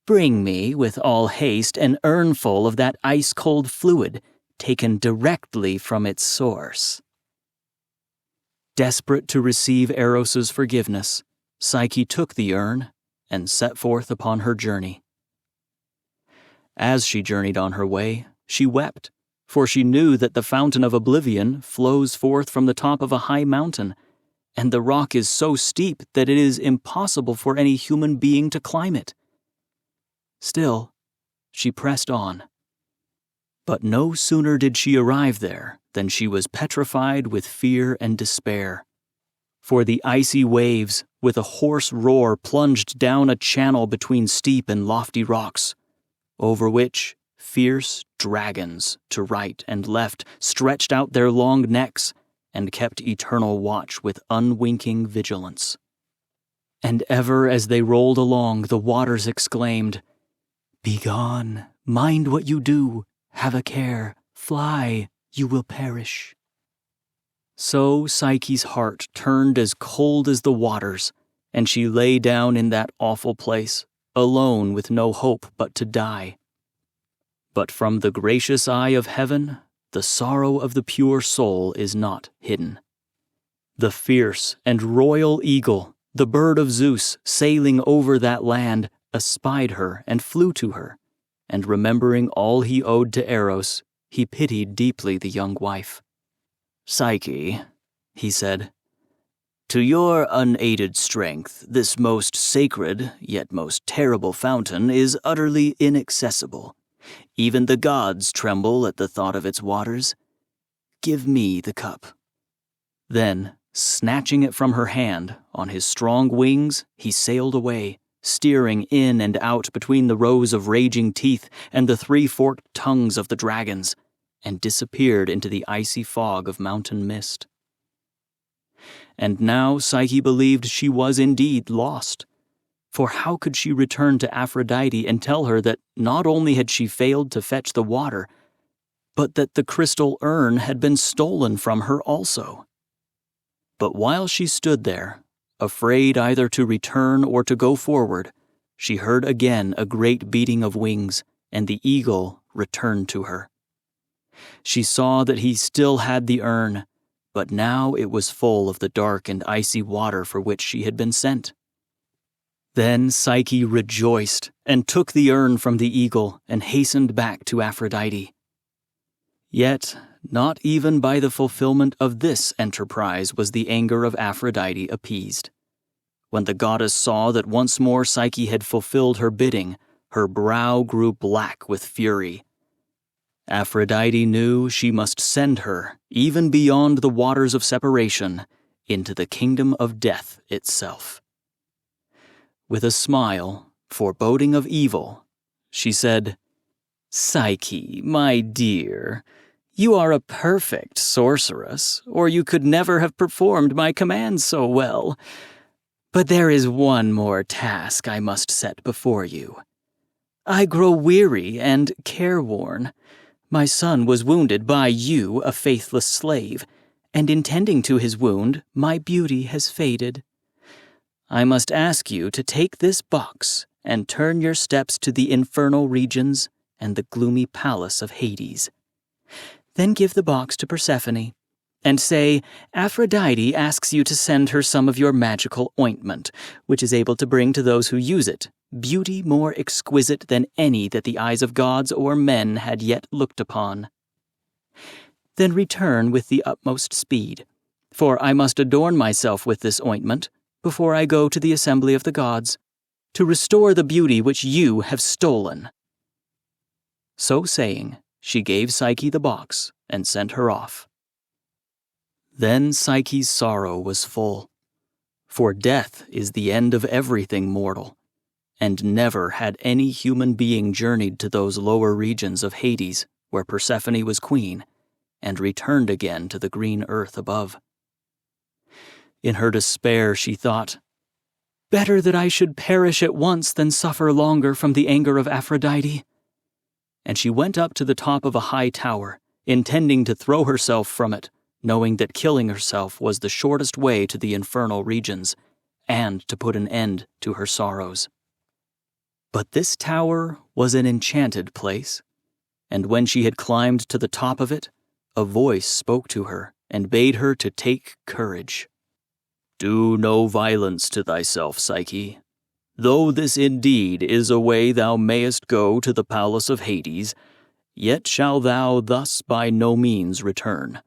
"Bring me, with all haste, an urn full of that ice-cold fluid taken directly from its source." Desperate to receive Eros's forgiveness, Psyche took the urn and set forth upon her journey. As she journeyed on her way, she wept, for she knew that the fountain of oblivion flows forth from the top of a high mountain, and the rock is so steep that it is impossible for any human being to climb it. Still, she pressed on. But no sooner did she arrive there than she was petrified with fear and despair. For the icy waves, with a hoarse roar, plunged down a channel between steep and lofty rocks, over which fierce dragons to right and left stretched out their long necks and kept eternal watch with unwinking vigilance. And ever as they rolled along, the waters exclaimed, "Begone, mind what you do, have a care, fly, you will perish." So Psyche's heart turned as cold as the waters, and she lay down in that awful place, alone with no hope but to die. But from the gracious eye of heaven, the sorrow of the pure soul is not hidden. The fierce and royal eagle, the bird of Zeus, sailing over that land, espied her and flew to her, and remembering all he owed to Eros, he pitied deeply the young wife. "Psyche," he said, "to your unaided strength, this most sacred, yet most terrible fountain is utterly inaccessible. Even the gods tremble at the thought of its waters. Give me the cup." Then, snatching it from her hand, on his strong wings he sailed away, steering in and out between the rows of raging teeth and the three-forked tongues of the dragons, and disappeared into the icy fog of mountain mist. And now Psyche believed she was indeed lost. For how could she return to Aphrodite and tell her that not only had she failed to fetch the water, but that the crystal urn had been stolen from her also? But while she stood there, afraid either to return or to go forward, she heard again a great beating of wings, and the eagle returned to her. She saw that he still had the urn, but now it was full of the dark and icy water for which she had been sent. Then Psyche rejoiced and took the urn from the eagle and hastened back to Aphrodite. Yet, not even by the fulfillment of this enterprise was the anger of Aphrodite appeased. When the goddess saw that once more Psyche had fulfilled her bidding, her brow grew black with fury. Aphrodite knew she must send her, even beyond the waters of separation, into the kingdom of death itself. With a smile, foreboding of evil, she said, "Psyche, my dear, you are a perfect sorceress, or you could never have performed my commands so well. But there is one more task I must set before you. I grow weary and careworn. My son was wounded by you, a faithless slave, and in tending to his wound, my beauty has faded. I must ask you to take this box and turn your steps to the infernal regions and the gloomy palace of Hades. Then give the box to Persephone, and say, Aphrodite asks you to send her some of your magical ointment, which is able to bring to those who use it beauty more exquisite than any that the eyes of gods or men had yet looked upon. Then return with the utmost speed, For I must adorn myself with this ointment before I go to the assembly of the gods, to restore the beauty which you have stolen." So saying, she gave Psyche the box and sent her off. Then Psyche's sorrow was full, for death is the end of everything mortal, and never had any human being journeyed to those lower regions of Hades where Persephone was queen, and returned again to the green earth above. In her despair she thought, "Better that I should perish at once than suffer longer from the anger of Aphrodite." And she went up to the top of a high tower, intending to throw herself from it, knowing that killing herself was the shortest way to the infernal regions, and to put an end to her sorrows. But this tower was an enchanted place, and when she had climbed to the top of it, a voice spoke to her and bade her to take courage. "Do no violence to thyself, Psyche. Though this indeed is a way thou mayest go to the palace of Hades, yet shall thou thus by no means return.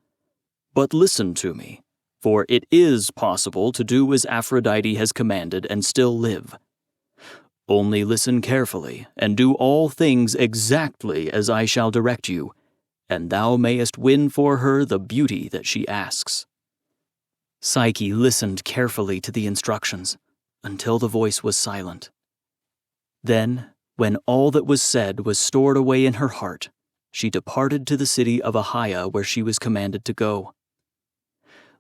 But listen to me, for it is possible to do as Aphrodite has commanded and still live. Only listen carefully, and do all things exactly as I shall direct you, and thou mayest win for her the beauty that she asks." Psyche listened carefully to the instructions, until the voice was silent. Then, when all that was said was stored away in her heart, she departed to the city of Achaia where she was commanded to go.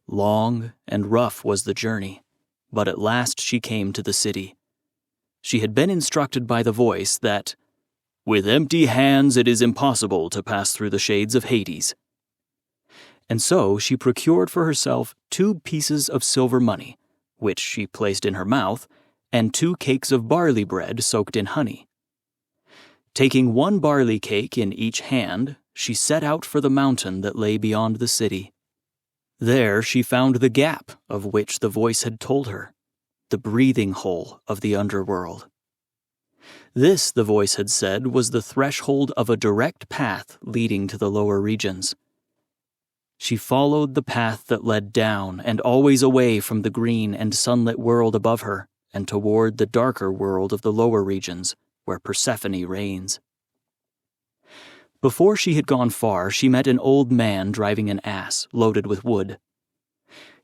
Long and rough was the journey, but at last she came to the city. She had been instructed by the voice that, "With empty hands it is impossible to pass through the shades of Hades." And so she procured for herself 2 pieces of silver money, which she placed in her mouth, and 2 cakes of barley bread soaked in honey. Taking 1 barley cake in each hand, she set out for the mountain that lay beyond the city. There she found the gap of which the voice had told her, the breathing hole of the underworld. This, the voice had said, was the threshold of a direct path leading to the lower regions. She followed the path that led down and always away from the green and sunlit world above her and toward the darker world of the lower regions, where Persephone reigns. Before she had gone far, she met an old man driving an ass loaded with wood.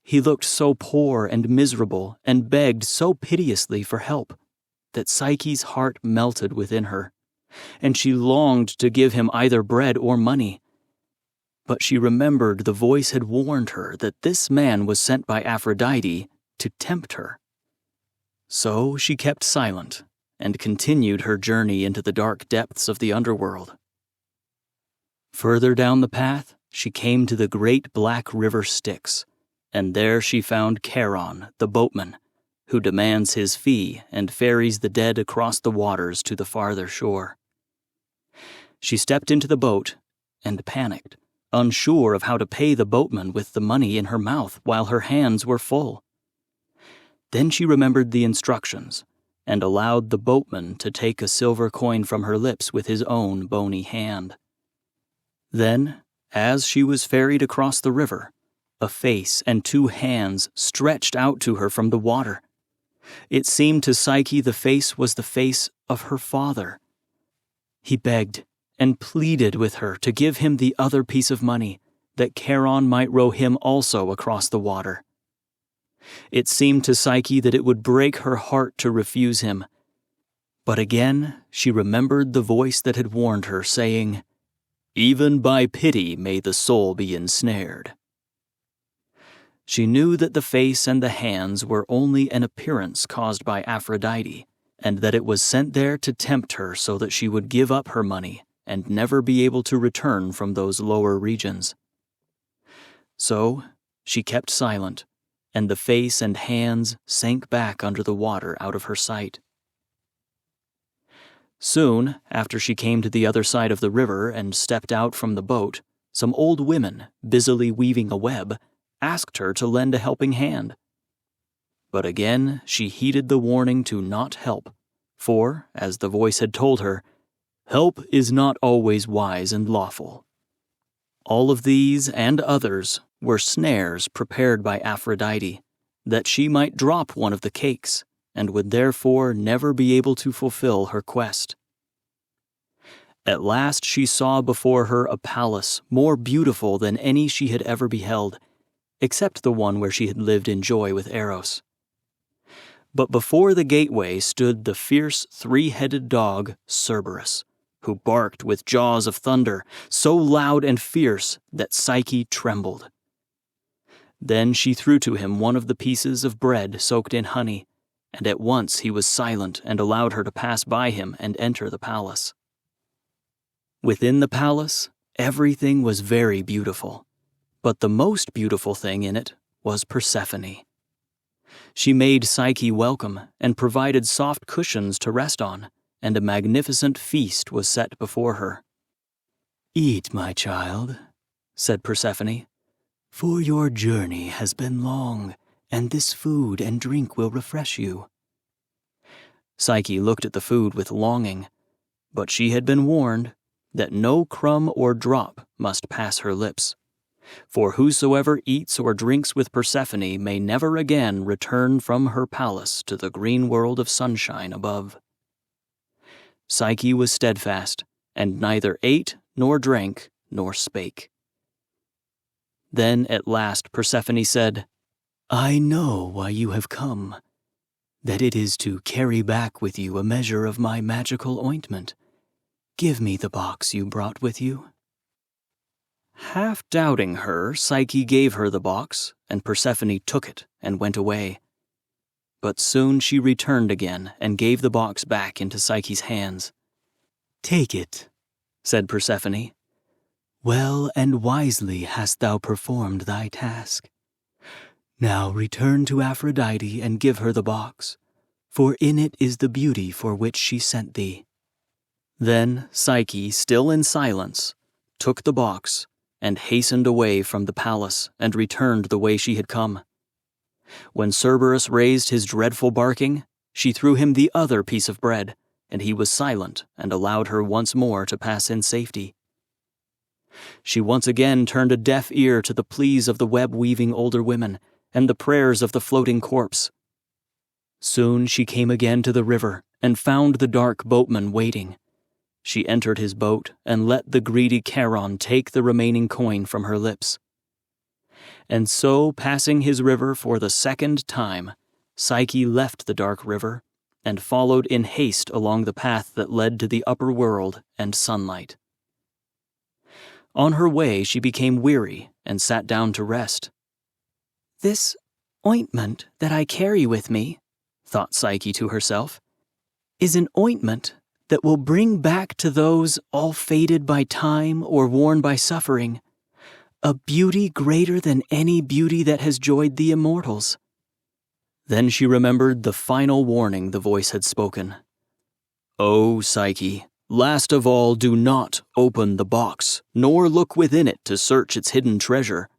He looked so poor and miserable and begged so piteously for help that Psyche's heart melted within her, and she longed to give him either bread or money. But she remembered the voice had warned her that this man was sent by Aphrodite to tempt her. So she kept silent and continued her journey into the dark depths of the underworld. Further down the path, she came to the great black river Styx, and there she found Charon, the boatman, who demands his fee and ferries the dead across the waters to the farther shore. She stepped into the boat and panicked, unsure of how to pay the boatman with the money in her mouth while her hands were full. Then she remembered the instructions and allowed the boatman to take a silver coin from her lips with his own bony hand. Then, as she was ferried across the river, a face and 2 hands stretched out to her from the water. It seemed to Psyche the face was the face of her father. He begged and pleaded with her to give him the other piece of money, that Charon might row him also across the water. It seemed to Psyche that it would break her heart to refuse him. But again she remembered the voice that had warned her, saying, "Even by pity may the soul be ensnared." She knew that the face and the hands were only an appearance caused by Aphrodite, and that it was sent there to tempt her so that she would give up her money and never be able to return from those lower regions. So she kept silent, and the face and hands sank back under the water out of her sight. Soon, after she came to the other side of the river and stepped out from the boat, some old women, busily weaving a web, asked her to lend a helping hand. But again she heeded the warning to not help, for, as the voice had told her, help is not always wise and lawful. All of these and others were snares prepared by Aphrodite, that she might drop one of the cakes, and would therefore never be able to fulfill her quest. At last she saw before her a palace more beautiful than any she had ever beheld, except the one where she had lived in joy with Eros. But before the gateway stood the fierce three-headed dog Cerberus, who barked with jaws of thunder, so loud and fierce that Psyche trembled. Then she threw to him one of the pieces of bread soaked in honey, and at once he was silent and allowed her to pass by him and enter the palace. Within the palace, everything was very beautiful, but the most beautiful thing in it was Persephone. She made Psyche welcome and provided soft cushions to rest on, and a magnificent feast was set before her. "Eat, my child," said Persephone, "for your journey has been long, and this food and drink will refresh you." Psyche looked at the food with longing, but she had been warned that no crumb or drop must pass her lips. For whosoever eats or drinks with Persephone may never again return from her palace to the green world of sunshine above. Psyche was steadfast, and neither ate nor drank nor spake. Then at last Persephone said, "I know why you have come, that it is to carry back with you a measure of my magical ointment. Give me the box you brought with you." Half doubting her, Psyche gave her the box, and Persephone took it and went away. But soon she returned again and gave the box back into Psyche's hands. "Take it," said Persephone. "Well and wisely hast thou performed thy task. Now return to Aphrodite and give her the box, for in it is the beauty for which she sent thee." Then Psyche, still in silence, took the box and hastened away from the palace and returned the way she had come. When Cerberus raised his dreadful barking, she threw him the other piece of bread, and he was silent and allowed her once more to pass in safety. She once again turned a deaf ear to the pleas of the web-weaving older women and the prayers of the floating corpse. Soon she came again to the river and found the dark boatman waiting. She entered his boat and let the greedy Charon take the remaining coin from her lips. And so, passing his river for the second time, Psyche left the dark river and followed in haste along the path that led to the upper world and sunlight. On her way she became weary and sat down to rest. "This ointment that I carry with me," thought Psyche to herself, "is an ointment that will bring back to those all faded by time or worn by suffering a beauty greater than any beauty that has joyed the immortals." Then she remembered the final warning the voice had spoken. "O Psyche, last of all do not open the box, nor look within it to search its hidden treasure.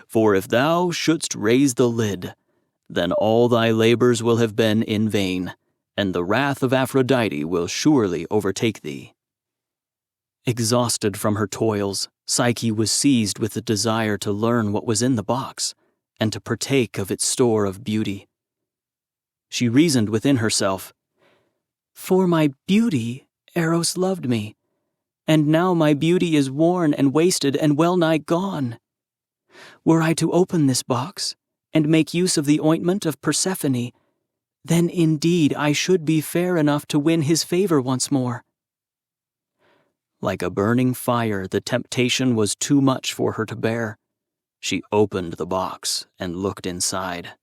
For if thou shouldst raise the lid, then all thy labors will have been in vain, and the wrath of Aphrodite will surely overtake thee." Exhausted from her toils, Psyche was seized with the desire to learn what was in the box, and to partake of its store of beauty. She reasoned within herself, "For my beauty, Eros loved me, and now my beauty is worn and wasted and well nigh gone. Were I to open this box, and make use of the ointment of Persephone, then indeed I should be fair enough to win his favor once more." Like a burning fire, the temptation was too much for her to bear. She opened the box and looked inside.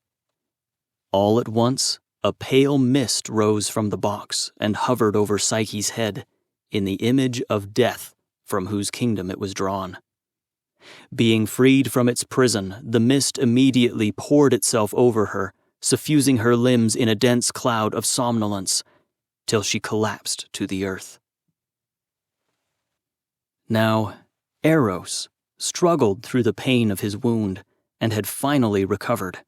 All at once, a pale mist rose from the box and hovered over Psyche's head, in the image of death from whose kingdom it was drawn. Being freed from its prison, the mist immediately poured itself over her, suffusing her limbs in a dense cloud of somnolence, till she collapsed to the earth. Now, Eros struggled through the pain of his wound and had finally recovered.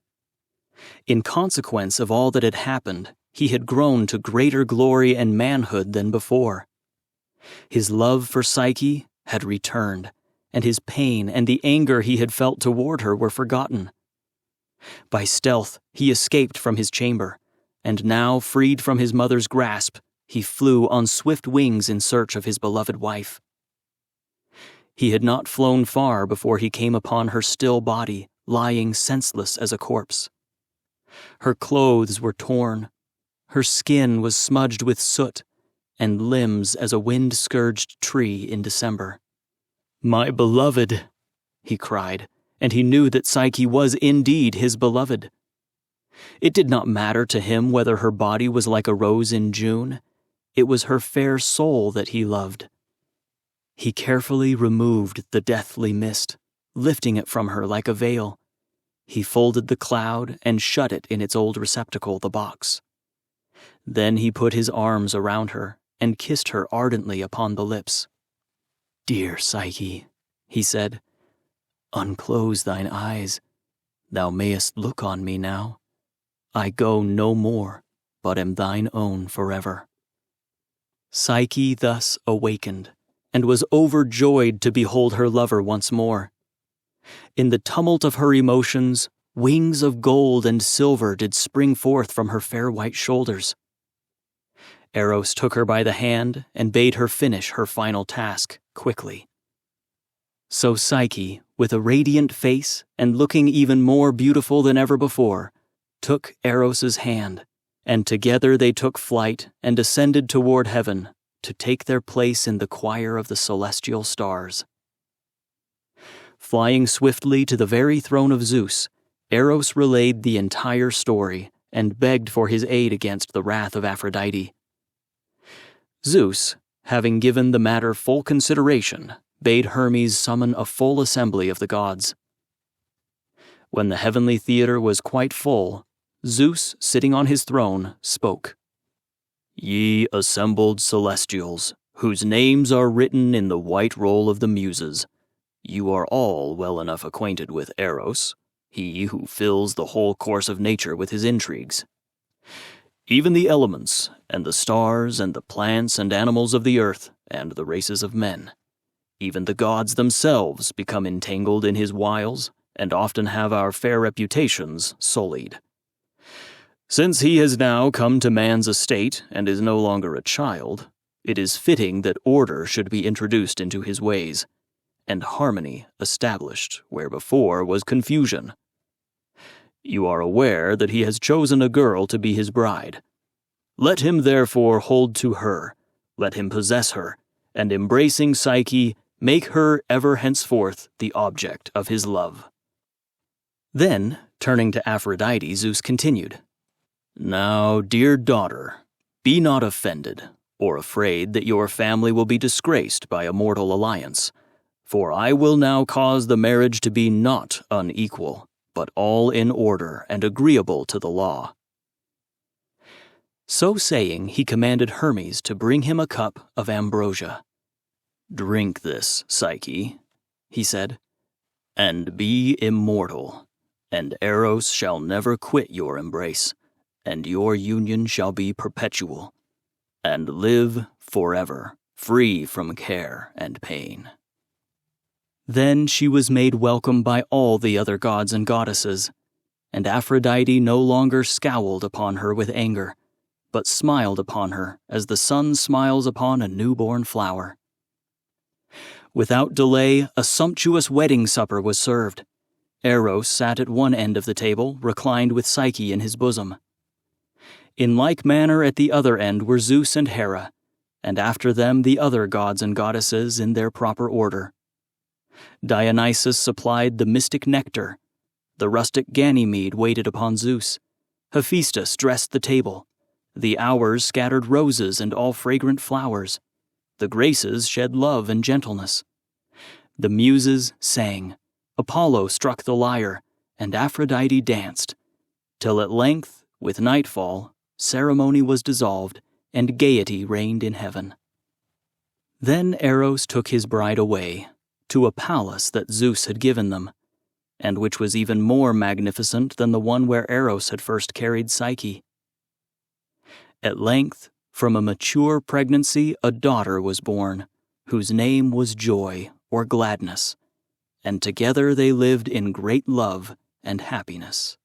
In consequence of all that had happened, he had grown to greater glory and manhood than before. His love for Psyche had returned, and his pain and the anger he had felt toward her were forgotten. By stealth, he escaped from his chamber, and now, freed from his mother's grasp, he flew on swift wings in search of his beloved wife. He had not flown far before he came upon her still body, lying senseless as a corpse. Her clothes were torn, her skin was smudged with soot, and limbs as a wind-scourged tree in December. "My beloved," he cried, and he knew that Psyche was indeed his beloved. It did not matter to him whether her body was like a rose in June. It was her fair soul that he loved. He carefully removed the deathly mist, lifting it from her like a veil. He folded the cloud and shut it in its old receptacle, the box. Then he put his arms around her and kissed her ardently upon the lips. "Dear Psyche," he said, "unclose thine eyes. Thou mayest look on me now. I go no more, but am thine own forever." Psyche thus awakened, and was overjoyed to behold her lover once more. In the tumult of her emotions, wings of gold and silver did spring forth from her fair white shoulders. Eros took her by the hand and bade her finish her final task quickly. So Psyche, with a radiant face and looking even more beautiful than ever before, took Eros's hand, and together they took flight and ascended toward heaven to take their place in the choir of the celestial stars. Flying swiftly to the very throne of Zeus, Eros relayed the entire story and begged for his aid against the wrath of Aphrodite. Zeus, having given the matter full consideration, bade Hermes summon a full assembly of the gods. When the heavenly theater was quite full, Zeus, sitting on his throne, spoke. "Ye assembled celestials, whose names are written in the white roll of the Muses, you are all well enough acquainted with Eros, he who fills the whole course of nature with his intrigues. Even the elements, and the stars, and the plants and animals of the earth, and the races of men, even the gods themselves become entangled in his wiles, and often have our fair reputations sullied. Since he has now come to man's estate and is no longer a child, it is fitting that order should be introduced into his ways, and harmony established where before was confusion. You are aware that he has chosen a girl to be his bride. Let him therefore hold to her, let him possess her, and embracing Psyche, make her ever henceforth the object of his love." Then, turning to Aphrodite, Zeus continued, "Now, dear daughter, be not offended, or afraid that your family will be disgraced by a mortal alliance, for I will now cause the marriage to be not unequal, but all in order and agreeable to the law." So saying, he commanded Hermes to bring him a cup of ambrosia. "Drink this, Psyche," he said, "and be immortal, and Eros shall never quit your embrace, and your union shall be perpetual, and live forever, free from care and pain." Then she was made welcome by all the other gods and goddesses, and Aphrodite no longer scowled upon her with anger, but smiled upon her as the sun smiles upon a newborn flower. Without delay, a sumptuous wedding supper was served. Eros sat at one end of the table, reclined with Psyche in his bosom. In like manner at the other end were Zeus and Hera, and after them the other gods and goddesses in their proper order. Dionysus supplied the mystic nectar. The rustic Ganymede waited upon Zeus. Hephaestus dressed the table. The Hours scattered roses and all fragrant flowers. The Graces shed love and gentleness. The Muses sang. Apollo struck the lyre, and Aphrodite danced, till at length, with nightfall, ceremony was dissolved, and gaiety reigned in heaven. Then Eros took his bride away, to a palace that Zeus had given them, and which was even more magnificent than the one where Eros had first carried Psyche. At length, from a mature pregnancy, a daughter was born, whose name was Joy, or Gladness, and together they lived in great love and happiness.